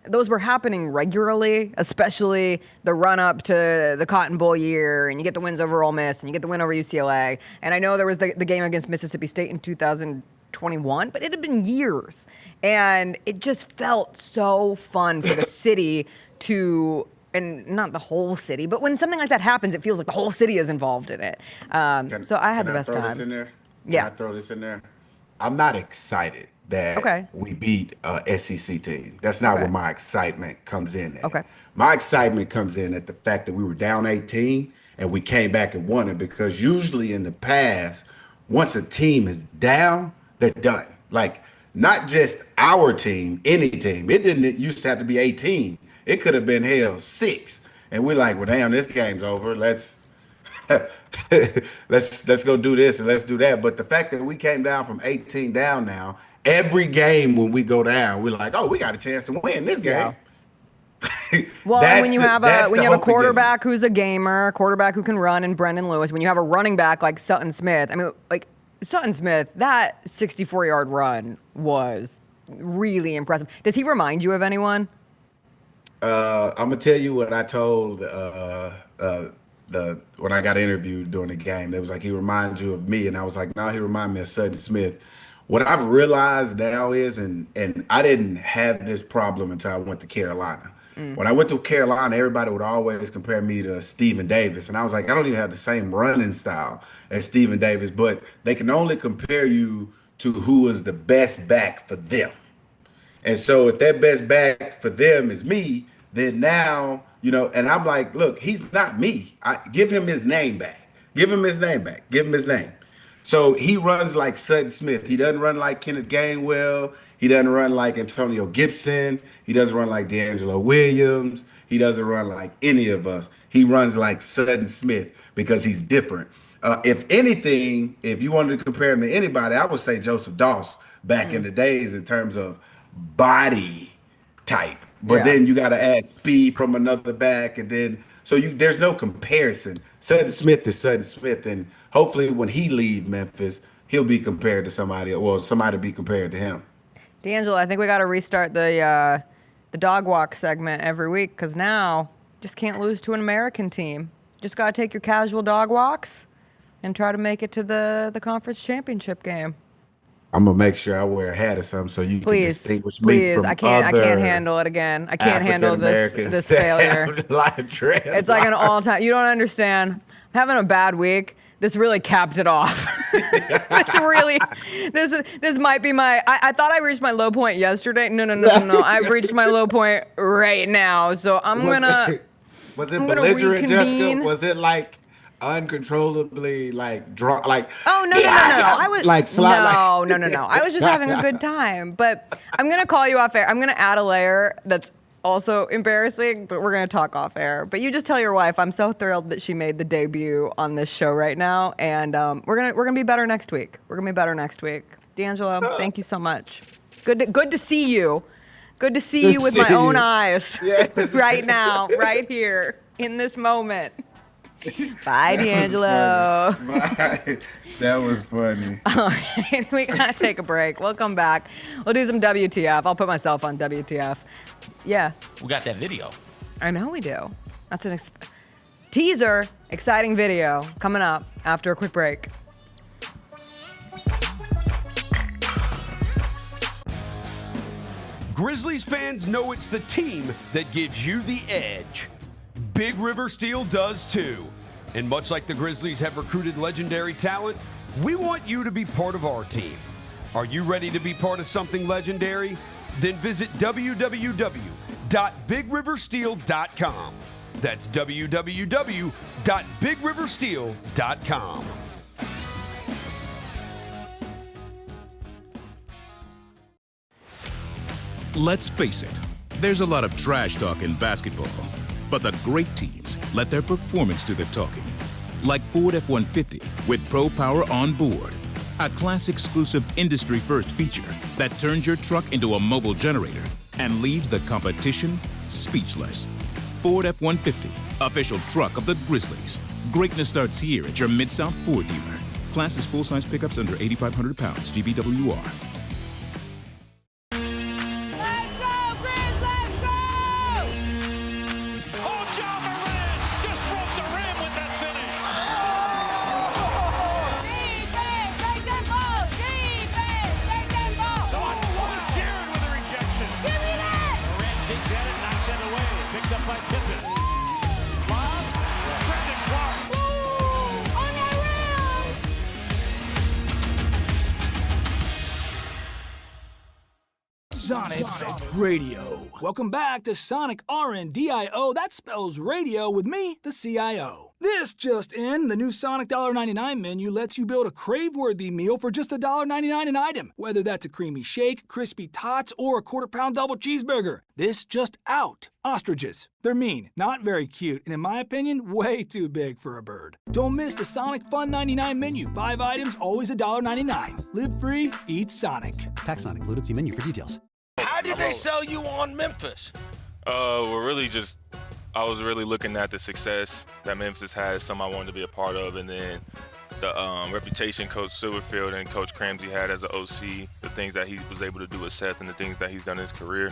Speaker 2: those were happening regularly, especially the run-up to the Cotton Bowl year, and you get the wins over Ole Miss, and you get the win over UCLA. And I know there was the game against Mississippi State in 2021, but it had been years, and it just felt so fun for the city to... And not the whole city, but when something like that happens, it feels like the whole city is involved in it. So I had the best time.
Speaker 17: This in there?
Speaker 2: Yeah.
Speaker 17: Can I throw this in there? I'm not excited that we beat a SEC team. That's not where my excitement comes in at.
Speaker 2: Okay.
Speaker 17: My excitement comes in at the fact that we were down 18 and we came back and won it, because usually in the past, once a team is down, they're done. Like, not just our team, any team. It didn't used to have to be 18. It could have been 6, and we're like, well, damn, this game's over. Let's go do this and let's do that. But the fact that we came down from 18 down now, every game when we go down, we're like, oh, we got a chance to win this game.
Speaker 2: Well, and when you have a quarterback who's a gamer, a quarterback who can run, and Brendan Lewis, when you have a running back like Sutton Smith, I mean, like Sutton Smith, that 64-yard run was really impressive. Does he remind you of anyone?
Speaker 17: I'm gonna tell you what I told when I got interviewed during the game. They was like, he reminds you of me, and I was like, no, he reminds me of Sutton Smith. What I've realized now is, and I didn't have this problem until I went to Carolina. When I went to Carolina, everybody would always compare me to Stephen Davis, and I was like, I don't even have the same running style as Stephen Davis, but they can only compare you to who is the best back for them. And so if that best back for them is me, then now, you know, and I'm like, look, he's not me. Give him his name back. Give him his name back. Give him his name. So he runs like Sutton Smith. He doesn't run like Kenneth Gainwell. He doesn't run like Antonio Gibson. He doesn't run like DeAngelo Williams. He doesn't run like any of us. He runs like Sutton Smith because he's different. If anything, if you wanted to compare him to anybody, I would say Joseph Doss back in the days in terms of body type. But then you got to add speed from another back, and then there's no comparison. Sutton Smith is Sutton Smith, and hopefully when he leaves Memphis, he'll be compared to somebody, or somebody be compared to him.
Speaker 2: DeAngelo, I think we got to restart the dog walk segment every week, because now just can't lose to an American team. Just got to take your casual dog walks and try to make it to the conference championship game.
Speaker 17: I'm gonna make sure I wear a hat or something so you can distinguish me from
Speaker 2: I can't handle it again. I can't handle this failure. It's like an all-time. You don't understand. I'm having a bad week. This really capped it off. This might be my. I thought I reached my low point yesterday. No. I've reached my low point right now. So I'm gonna
Speaker 19: Was it
Speaker 2: I'm gonna
Speaker 19: belligerent, Jessica?
Speaker 2: reconvene.
Speaker 19: Was it like uncontrollably like drunk? Like
Speaker 2: Oh no. I was
Speaker 19: like slide.
Speaker 2: No. I was just having a good time. But I'm gonna call you off air. I'm gonna add a layer that's also embarrassing, but we're gonna talk off air. But you just tell your wife I'm so thrilled that she made the debut on this show right now, and we're gonna be better next week. DeAngelo, thank you so much. Good to see you. Good to see you with my own eyes right now, right here in this moment. Bye, DeAngelo.
Speaker 19: Bye. That was funny.
Speaker 2: All right, we gotta take a break. We'll come back. We'll do some WTF. I'll put myself on WTF. Yeah.
Speaker 1: We got that video.
Speaker 2: I know we do. That's an teaser, exciting video coming up after a quick break.
Speaker 5: Grizzlies fans know it's the team that gives you the edge. Big River Steel does too. And much like the Grizzlies have recruited legendary talent, we want you to be part of our team. Are you ready to be part of something legendary? Then visit www.bigriversteel.com. That's www.bigriversteel.com.
Speaker 15: Let's face it, there's a lot of trash talk in basketball, but the great teams let their performance do the talking. Like Ford F-150 with Pro Power on board, a class-exclusive industry-first feature that turns your truck into a mobile generator and leaves the competition speechless. Ford F-150, official truck of the Grizzlies. Greatness starts here at your Mid-South Ford dealer. Class is full-size pickups under 8,500 pounds, GVWR.
Speaker 8: Sonic Radio. Welcome back to Sonic RNDIO. That spells radio with me, the CIO. This just in, the new Sonic $1.99 menu lets you build a crave-worthy meal for just $1.99 an item. Whether that's a creamy shake, crispy tots, or a quarter-pound double cheeseburger. This just out. Ostriches. They're mean, not very cute, and in my opinion, way too big for a bird. Don't miss the Sonic Fun 99 menu. 5 items, always $1.99. Live free, eat Sonic.
Speaker 9: Tax not included. See menu for details.
Speaker 16: How did they sell you on Memphis?
Speaker 11: I was really looking at the success that Memphis had, something I wanted to be a part of, and then the reputation Coach Silverfield and Coach Cramsey had as an OC, the things that he was able to do with Seth and the things that he's done in his career.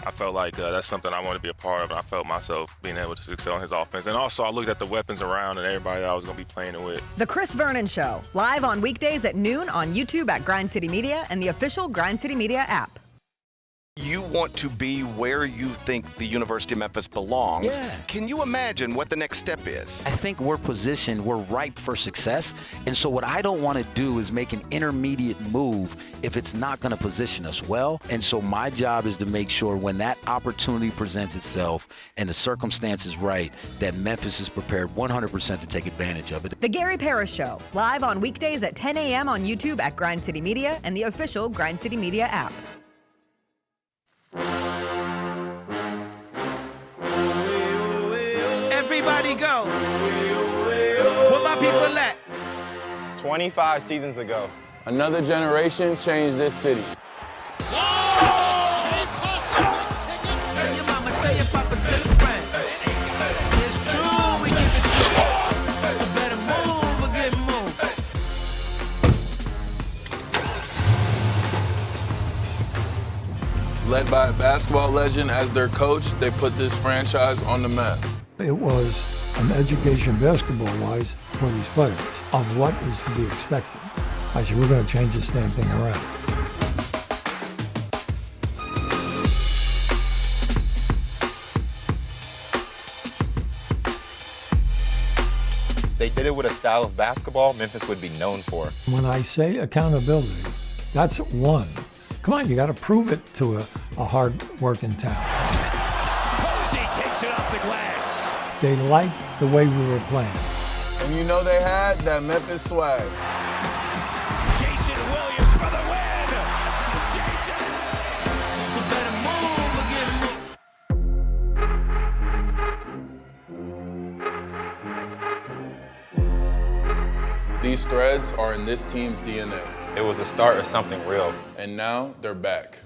Speaker 11: I felt like that's something I wanted to be a part of, and I felt myself being able to excel in his offense. And also, I looked at the weapons around and everybody that I was going to be playing it with.
Speaker 2: The Chris Vernon Show, live on weekdays at noon on YouTube at Grind City Media and the official Grind City Media app.
Speaker 10: You want to be where you think the University of Memphis belongs.
Speaker 14: Yeah.
Speaker 10: Can you imagine what the next step is?
Speaker 14: I think we're ripe for success. And so what I don't want to do is make an intermediate move if it's not going to position us well. And so my job is to make sure when that opportunity presents itself and the circumstance is right, that Memphis is prepared 100% to take advantage of it.
Speaker 2: The Gary Parrish Show, live on weekdays at 10 a.m. on YouTube at Grind City Media and the official Grind City Media app.
Speaker 16: Everybody go. Where my people at?
Speaker 20: 25 seasons ago, another generation changed this city. Led by a basketball legend as their coach, they put this franchise on the map.
Speaker 21: It was an education basketball-wise for these players of what is to be expected. I said, we're going to change this damn thing around.
Speaker 20: They did it with a style of basketball Memphis would be known for.
Speaker 21: When I say accountability, that's one. Come on, you got to prove it to a hard-working town.
Speaker 7: Posey takes it off the glass.
Speaker 21: They liked the way we were playing.
Speaker 20: And you know they had that Memphis swag.
Speaker 7: Jason Williams for the win. Jason. So better move again.
Speaker 20: These threads are in this team's DNA.
Speaker 4: It was the start of something real.
Speaker 20: And now they're back.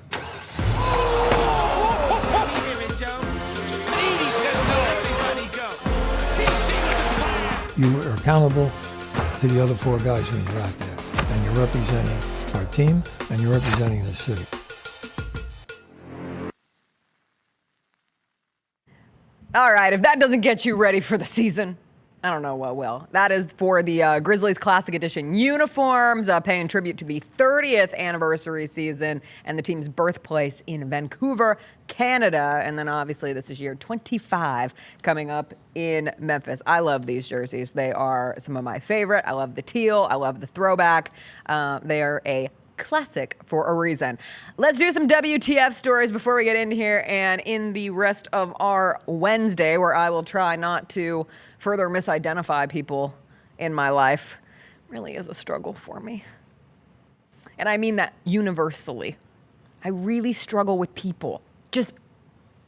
Speaker 21: You are accountable to the other 4 guys when you're out there. And you're representing our team, and you're representing the city.
Speaker 2: All right, if that doesn't get you ready for the season, I don't know what will. That is for the Grizzlies Classic Edition uniforms, paying tribute to the 30th anniversary season and the team's birthplace in Vancouver, Canada. And then obviously this is year 25 coming up in Memphis. I love these jerseys. They are some of my favorite. I love the teal. I love the throwback. They are a classic for a reason. Let's do some WTF stories before we get in here and in the rest of our Wednesday, where I will try not to further misidentify people in my life. Really is a struggle for me. And I mean that universally. I really struggle with people.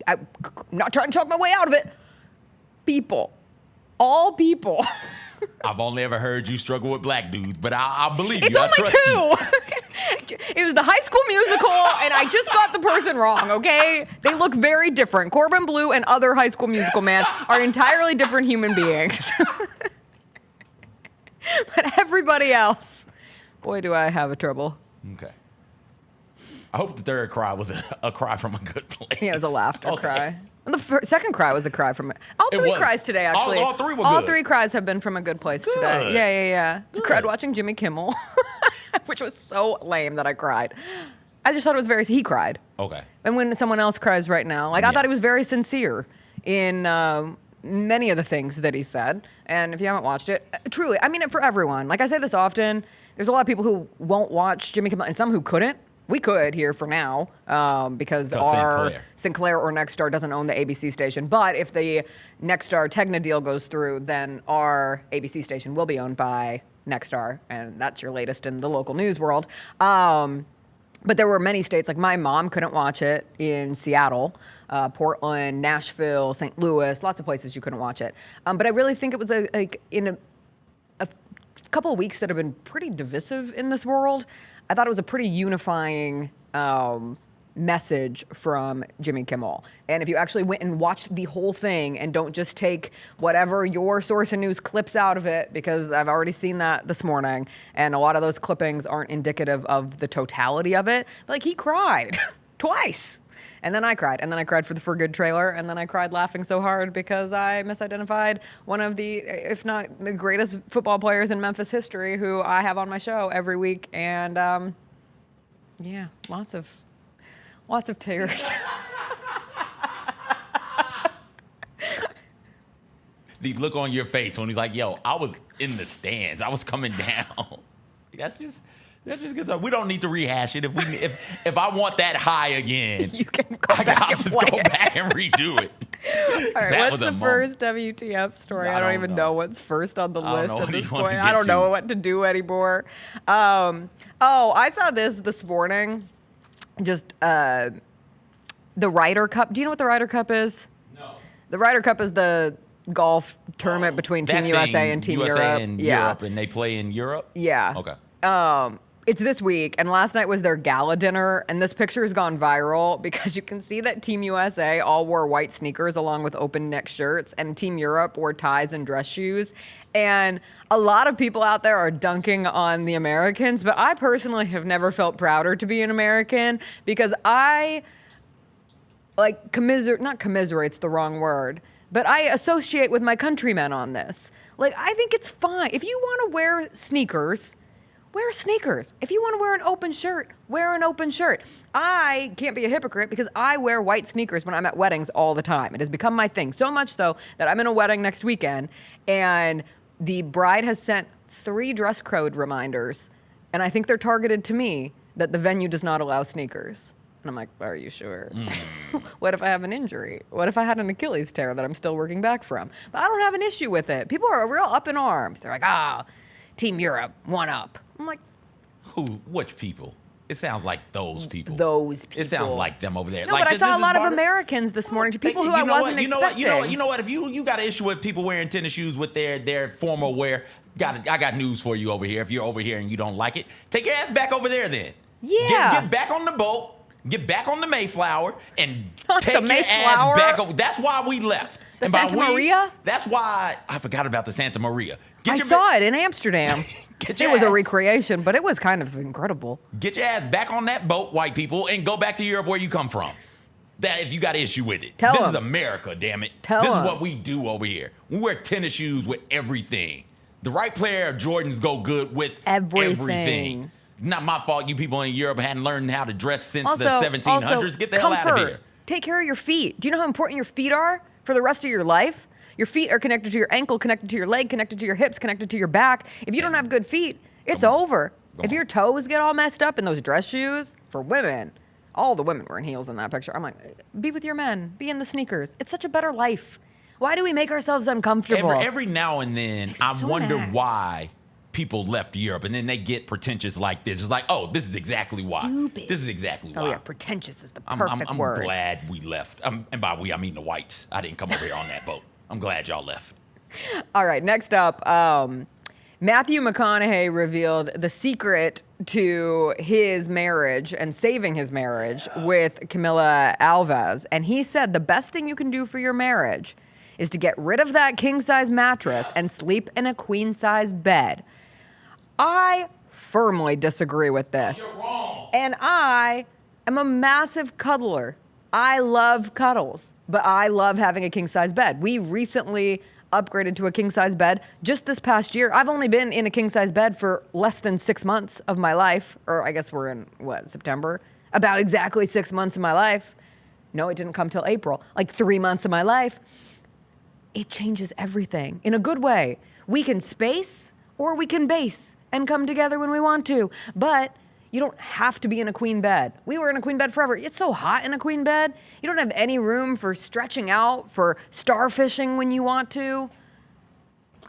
Speaker 2: I'm not trying to talk my way out of it. People. All people.
Speaker 1: I've only ever heard you struggle with black dudes, but I'll believe
Speaker 2: it's
Speaker 1: you.
Speaker 2: It's only 2. It was the High School Musical, and I just got the person wrong, okay? They look very different. Corbin Bleu and other High School Musical man are entirely different human beings. But everybody else, boy, do I have a trouble.
Speaker 1: Okay. I hope the third cry was a cry from a good place.
Speaker 2: Yeah, it was a laughter cry. The second cry was a cry from all 3 cries today, actually.
Speaker 1: All 3 were
Speaker 2: all
Speaker 1: good.
Speaker 2: 3 cries have been from a good place today. Yeah. I cried watching Jimmy Kimmel, which was so lame that I cried. I just thought it was he cried.
Speaker 1: Okay.
Speaker 2: And when someone else cries right now, I thought he was very sincere in many of the things that he said. And if you haven't watched it, truly, I mean it for everyone. Like I say this often, there's a lot of people who won't watch Jimmy Kimmel and some who couldn't. We could here for now because our Sinclair or Nexstar doesn't own the ABC station. But if the Nexstar Tegna deal goes through, then our ABC station will be owned by Nexstar. And that's your latest in the local news world. But there were many states, like my mom couldn't watch it in Seattle, Portland, Nashville, St. Louis, lots of places you couldn't watch it. But I really think it was in a couple of weeks that have been pretty divisive in this world. I thought it was a pretty unifying message from Jimmy Kimmel. And if you actually went and watched the whole thing and don't just take whatever your source of news clips out of it, because I've already seen that this morning, and a lot of those clippings aren't indicative of the totality of it. But like, he cried twice. And then I cried. And then I cried for the For Good trailer. And then I cried laughing so hard because I misidentified one of the, if not the greatest football players in Memphis history, who I have on my show every week. And yeah, lots of tears.
Speaker 1: The look on your face when he's like, yo, I was in the stands. I was coming down. That's just because we don't need to rehash it. If I want that high again,
Speaker 2: you can go back and play
Speaker 1: go back and redo it.
Speaker 2: All right, what's the first WTF story? I don't even know what's first on the list at this point. I don't know what to do anymore. I saw this morning. Just the Ryder Cup. Do you know what the Ryder Cup is? No. The Ryder Cup is the golf tournament between Team USA and Team Europe.
Speaker 1: Europe, and they play in Europe?
Speaker 2: Yeah.
Speaker 1: Okay.
Speaker 2: It's this week, and last night was their gala dinner, and this picture has gone viral because you can see that Team USA all wore white sneakers along with open neck shirts, and Team Europe wore ties and dress shoes. And a lot of people out there are dunking on the Americans, but I personally have never felt prouder to be an American because I not commiserate's the wrong word, but I associate with my countrymen on this. Like, I think it's fine. If you want to wear sneakers, wear sneakers. If you want to wear an open shirt, wear an open shirt. I can't be a hypocrite because I wear white sneakers when I'm at weddings all the time. It has become my thing, so much so that I'm in a wedding next weekend, and the bride has sent 3 dress code reminders, and I think they're targeted to me, that the venue does not allow sneakers. And I'm like, are you sure? What if I have an injury? What if I had an Achilles tear that I'm still working back from? But I don't have an issue with it. People are real up in arms. They're like, Team Europe, one up. I'm like,
Speaker 1: which people? It sounds like those people.
Speaker 2: Those people.
Speaker 1: It sounds like them over there.
Speaker 2: No, but I saw a lot of Americans this morning, to people who I wasn't expecting.
Speaker 1: You know what? If you got an issue with people wearing tennis shoes with their formal wear, I got news for you over here. If you're over here and you don't like it, take your ass back over there then.
Speaker 2: Yeah.
Speaker 1: Get back on the boat. Get back on the Mayflower and
Speaker 2: Not
Speaker 1: take
Speaker 2: the
Speaker 1: your
Speaker 2: Mayflower.
Speaker 1: ass back over. That's why we left.
Speaker 2: The
Speaker 1: And by
Speaker 2: Santa Maria?
Speaker 1: That's why I forgot about the Santa Maria.
Speaker 2: I saw it in Amsterdam. It was a recreation, but it was kind of incredible.
Speaker 1: Get your ass back on that boat, white people, and go back to Europe where you come from. That if you got an issue with it.
Speaker 2: Tell
Speaker 1: this
Speaker 2: 'em.
Speaker 1: is America, damn it.
Speaker 2: Tell
Speaker 1: This
Speaker 2: 'em.
Speaker 1: is what we do over here. We wear tennis shoes with everything. The right pair of Jordans go good with everything. Not my fault you people in Europe hadn't learned how to dress since the 1700s. Get the hell out of here.
Speaker 2: Take care of your feet. Do you know how important your feet are for the rest of your life? Your feet are connected to your ankle, connected to your leg, connected to your hips, connected to your back. If you don't have good feet, it's over. If your toes get all messed up in those dress shoes, for women, all the women were in heels in that picture. I'm like, be with your men. Be in the sneakers. It's such a better life. Why do we make ourselves uncomfortable?
Speaker 1: Every now and then, I
Speaker 2: so
Speaker 1: wonder
Speaker 2: mad.
Speaker 1: why people left Europe, and then they get pretentious like this. It's like, oh, this is exactly why.
Speaker 2: Stupid.
Speaker 1: This is exactly why.
Speaker 2: Oh, yeah, pretentious is the perfect
Speaker 1: I'm
Speaker 2: word.
Speaker 1: glad we left. And by we, I mean the whites. I didn't come over here on that boat. I'm glad y'all left.
Speaker 2: All right, next up, Matthew McConaughey revealed the secret to his marriage and saving his marriage with Camila Alves. And he said the best thing you can do for your marriage is to get rid of that king-size mattress and sleep in a queen-size bed. I firmly disagree with this.
Speaker 1: You're wrong.
Speaker 2: And I am a massive cuddler. I love cuddles, but I love having a king-size bed. We recently upgraded to a king-size bed just this past year. I've only been in a king-size bed for less than 6 months of my life, or I guess we're in, September? About exactly 6 months of my life. No, it didn't come till April. Like 3 months of my life. It changes everything in a good way. We can space or we can base and come together when we want to, but you don't have to be in a queen bed. We were in a queen bed forever. It's so hot in a queen bed. You don't have any room for stretching out, for starfishing when you want to.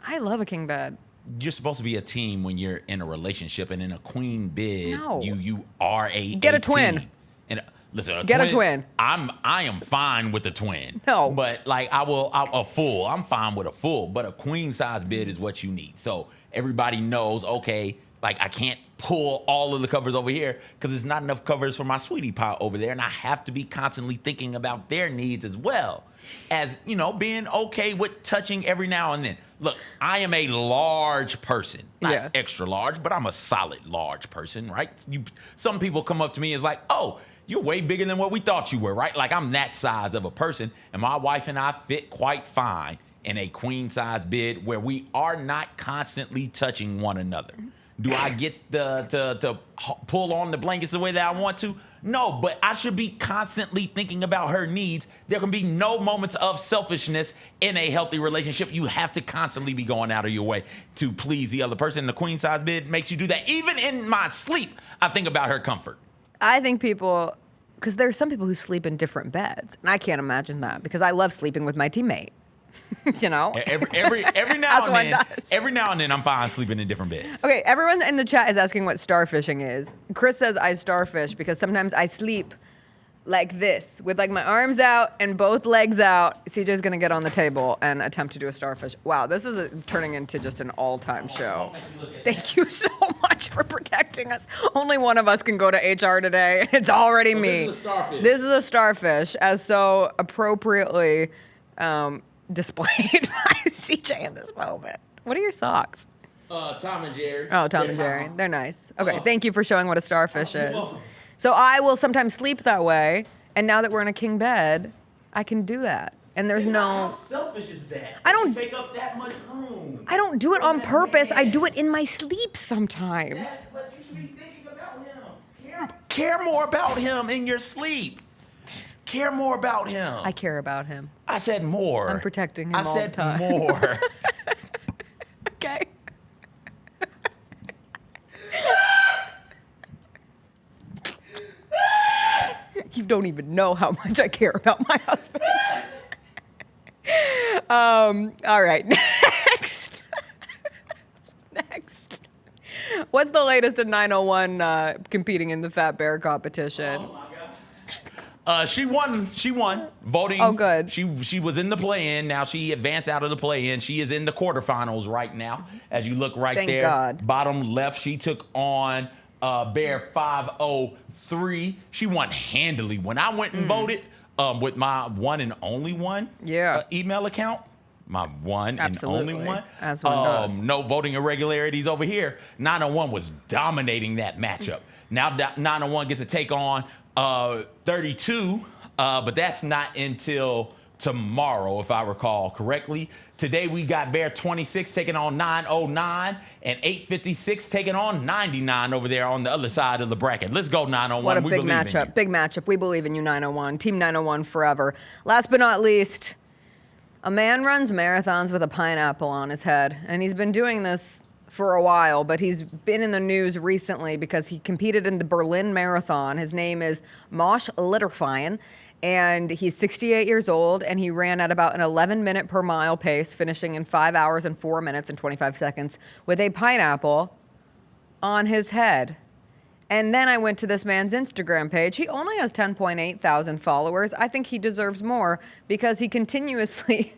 Speaker 2: I love a king bed.
Speaker 1: You're supposed to be a team when you're in a relationship, and in a queen bed,
Speaker 2: No.
Speaker 1: you are a
Speaker 2: Get a
Speaker 1: team.
Speaker 2: twin.
Speaker 1: And listen,
Speaker 2: Get a twin.
Speaker 1: I am fine with a twin.
Speaker 2: No.
Speaker 1: But like a full. I'm fine with a full, but a queen size bed is what you need. So everybody knows, okay, like I can't pull all of the covers over here because there's not enough covers for my sweetie pie over there, and I have to be constantly thinking about their needs as well as, being okay with touching every now and then. Look, I am a large person, not extra large, but I'm a solid large person, right? Some people come up to me and it's like, oh, you're way bigger than what we thought you were, right? Like I'm that size of a person, and my wife and I fit quite fine in a queen size bed where we are not constantly touching one another. Do I get to pull on the blankets the way that I want to? No, but I should be constantly thinking about her needs. There can be no moments of selfishness in a healthy relationship. You have to constantly be going out of your way to please the other person. The queen size bed makes you do that. Even in my sleep, I think about her comfort.
Speaker 2: I think people, because there's some people who sleep in different beds, and I can't imagine that because I love sleeping with my teammate. Every now
Speaker 1: and then I'm fine sleeping in different beds.
Speaker 2: Okay, everyone in the chat is asking what starfishing is. Chris says I starfish because sometimes I sleep like this with like my arms out and both legs out. CJ's gonna get on the table and attempt to do a starfish. Wow, this is turning into just an all-time show. Thank you so much for protecting us. Only one of us can go to HR today, and it's already me. This is a starfish, as so appropriately displayed by CJ in this moment. What are your socks?
Speaker 1: Tom and Jerry.
Speaker 2: Oh, Tom and Jerry. They're nice. Okay, thank you for showing what a starfish is. So I will sometimes sleep that way, and now that we're in a king bed, I can do that. And there's no...
Speaker 1: How selfish is that?
Speaker 2: I don't
Speaker 1: take up that much room.
Speaker 2: I don't do it on purpose. I do it in my sleep sometimes.
Speaker 1: But you should be thinking about him. Care more about him in your sleep. Care more about him.
Speaker 2: I care about him.
Speaker 1: I said more.
Speaker 2: I'm protecting him all the time.
Speaker 1: I said more.
Speaker 2: Okay. don't even know how much I care about my husband. All right, next. Next. What's the latest in 901 competing in the Fat Bear competition?
Speaker 1: Oh my God. She won voting.
Speaker 2: Oh, good.
Speaker 1: She was in the play-in. Now she advanced out of the play-in. She is in the quarterfinals right now. As you look right
Speaker 2: Thank
Speaker 1: there,
Speaker 2: God.
Speaker 1: bottom left, she took on Bear 503. She won handily. When I went and voted with my one and only one email account, my one
Speaker 2: Absolutely.
Speaker 1: and only one,
Speaker 2: As one does.
Speaker 1: no voting irregularities over here. 901 was dominating that matchup. Now 901 gets to take on 32, but that's not until tomorrow, if I recall correctly. Today we got Bear 26 taking on 909 and 856 taking on 99 over there on the other side of the bracket. Let's go 901.
Speaker 2: What a
Speaker 1: We
Speaker 2: big
Speaker 1: believe in you.
Speaker 2: matchup. Big matchup. We believe in you, 901. Team 901 forever. Last but not least, a man runs marathons with a pineapple on his head, and he's been doing this for a while, but he's been in the news recently because he competed in the Berlin Marathon. His name is Mosh Litterfein, and he's 68 years old, and he ran at about an 11-minute per mile pace, finishing in 5 hours and 4 minutes and 25 seconds with a pineapple on his head. And then I went to this man's Instagram page. He only has 10.8 thousand followers. I think he deserves more because he continuously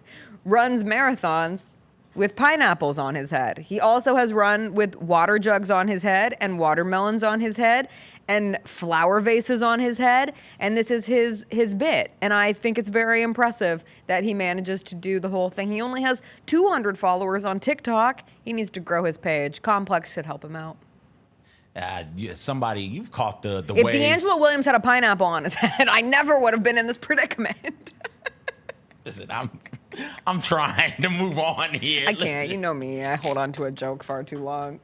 Speaker 2: runs marathons with pineapples on his head. He also has run with water jugs on his head and watermelons on his head and flower vases on his head. And this is his bit. And I think it's very impressive that he manages to do the whole thing. He only has 200 followers on TikTok. He needs to grow his page. Complex should help him out.
Speaker 1: Somebody, you've caught the
Speaker 2: If
Speaker 1: wave.
Speaker 2: DeAngelo Williams had a pineapple on his head, I never would have been in this predicament.
Speaker 1: Listen, I'm trying to move on here.
Speaker 2: I can't. You know me. I hold on to a joke far too long.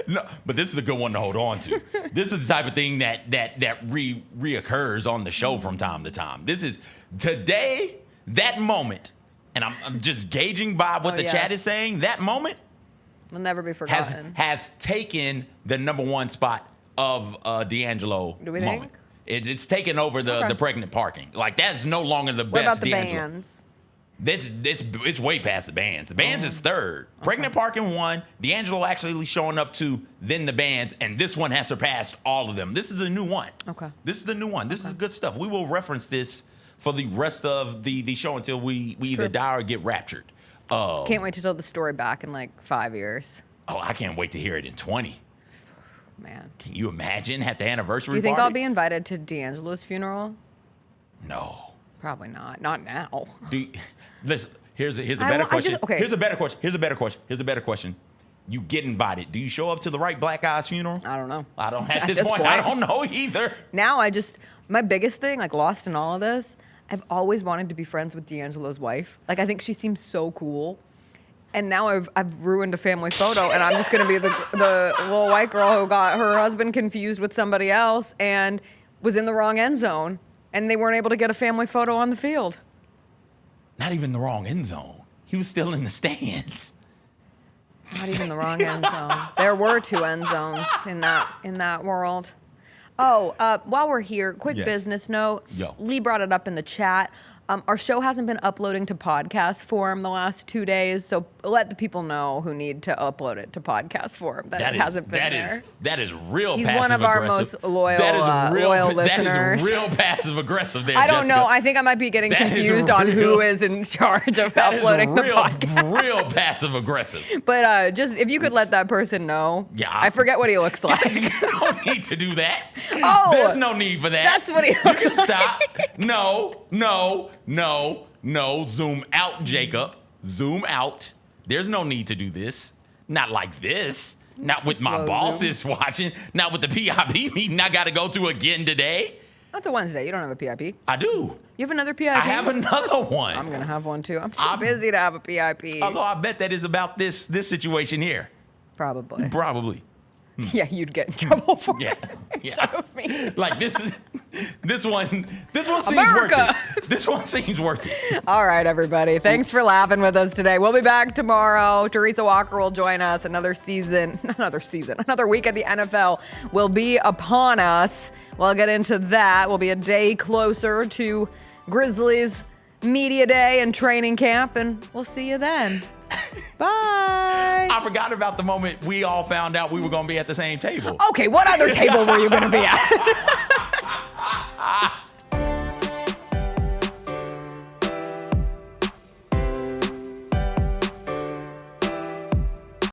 Speaker 1: No, but this is a good one to hold on to. This is the type of thing that reoccurs on the show from time to time. This is today, that moment, and I'm just gauging by what the chat is saying. That moment
Speaker 2: will never be forgotten.
Speaker 1: has taken the number one spot of DeAngelo
Speaker 2: Do we
Speaker 1: moment.
Speaker 2: think?
Speaker 1: It's taken over the pregnant parking. Like, that's no longer the
Speaker 2: What
Speaker 1: best
Speaker 2: about the
Speaker 1: DeAngelo.
Speaker 2: bands?
Speaker 1: It's way past the bands. The bands is third. Pregnant Parking won. DeAngelo actually showing up to then the bands, and this one has surpassed all of them. This is a new one.
Speaker 2: Okay.
Speaker 1: This is the new one. This is good stuff. We will reference this for the rest of the show until we either die or get raptured.
Speaker 2: Can't wait to tell the story back in like 5 years.
Speaker 1: Oh, I can't wait to hear it in 20.
Speaker 2: Man.
Speaker 1: Can you imagine at the anniversary
Speaker 2: Do you think
Speaker 1: party?
Speaker 2: I'll be invited to DeAngelo's funeral?
Speaker 1: No.
Speaker 2: Probably not. Not now.
Speaker 1: Listen, here's a better question.
Speaker 2: okay.
Speaker 1: Here's a better question. You get invited. Do you show up to the right black guy's funeral?
Speaker 2: I don't know.
Speaker 1: I don't at this point. I don't know either.
Speaker 2: Now my biggest thing, like lost in all of this, I've always wanted to be friends with DeAngelo's wife. Like, I think she seems so cool. And now I've ruined a family photo, and I'm just gonna be the little white girl who got her husband confused with somebody else and was in the wrong end zone, and they weren't able to get a family photo on the field.
Speaker 1: Not even the wrong end zone. He was still in the stands.
Speaker 2: Not even the wrong end zone. There were two end zones in that world. Oh, while we're here, quick business note.
Speaker 1: Yo.
Speaker 2: Lee brought it up in the chat. Our show hasn't been uploading to podcast form the last 2 days, so let the people know who need to upload it to podcast form that it hasn't been there.
Speaker 1: That is real
Speaker 2: He's
Speaker 1: passive
Speaker 2: one of our
Speaker 1: aggressive.
Speaker 2: most loyal,
Speaker 1: That
Speaker 2: listeners.
Speaker 1: is real passive aggressive there,
Speaker 2: I don't
Speaker 1: Jessica.
Speaker 2: know. I think I might be getting
Speaker 1: That is
Speaker 2: confused on who
Speaker 1: real-
Speaker 2: is in charge of
Speaker 1: That is
Speaker 2: uploading the podcast.
Speaker 1: real passive aggressive.
Speaker 2: But just if you could let that person know.
Speaker 1: Yeah,
Speaker 2: I forget what he looks like.
Speaker 1: You don't need to do that.
Speaker 2: Oh,
Speaker 1: There's no need for that.
Speaker 2: that's what he looks like.
Speaker 1: Stop. No. Zoom out, Jacob. Zoom out. There's no need to do this. Not like this. Not with my
Speaker 2: Slow
Speaker 1: bosses watching. Not with the PIP meeting I got to go to again today.
Speaker 2: That's a Wednesday. You don't have a PIP.
Speaker 1: I do.
Speaker 2: You have another PIP?
Speaker 1: I have another one.
Speaker 2: I'm going to have one too. I'm too busy to have a PIP.
Speaker 1: Although I bet that is about this situation here.
Speaker 2: Probably. Yeah, you'd get in trouble for
Speaker 1: Yeah,
Speaker 2: it.
Speaker 1: yeah.
Speaker 2: So it was me.
Speaker 1: Like this one seems
Speaker 2: America.
Speaker 1: worth it. This one seems worth it.
Speaker 2: All right, everybody. Thanks for laughing with us today. We'll be back tomorrow. Teresa Walker will join us. Another week at the NFL will be upon us. We'll get into that. We'll be a day closer to Grizzlies Media Day and training camp, and we'll see you then. Bye.
Speaker 1: I forgot about the moment we all found out we were going to be at the same table.
Speaker 2: Okay, what other table were you going to be at?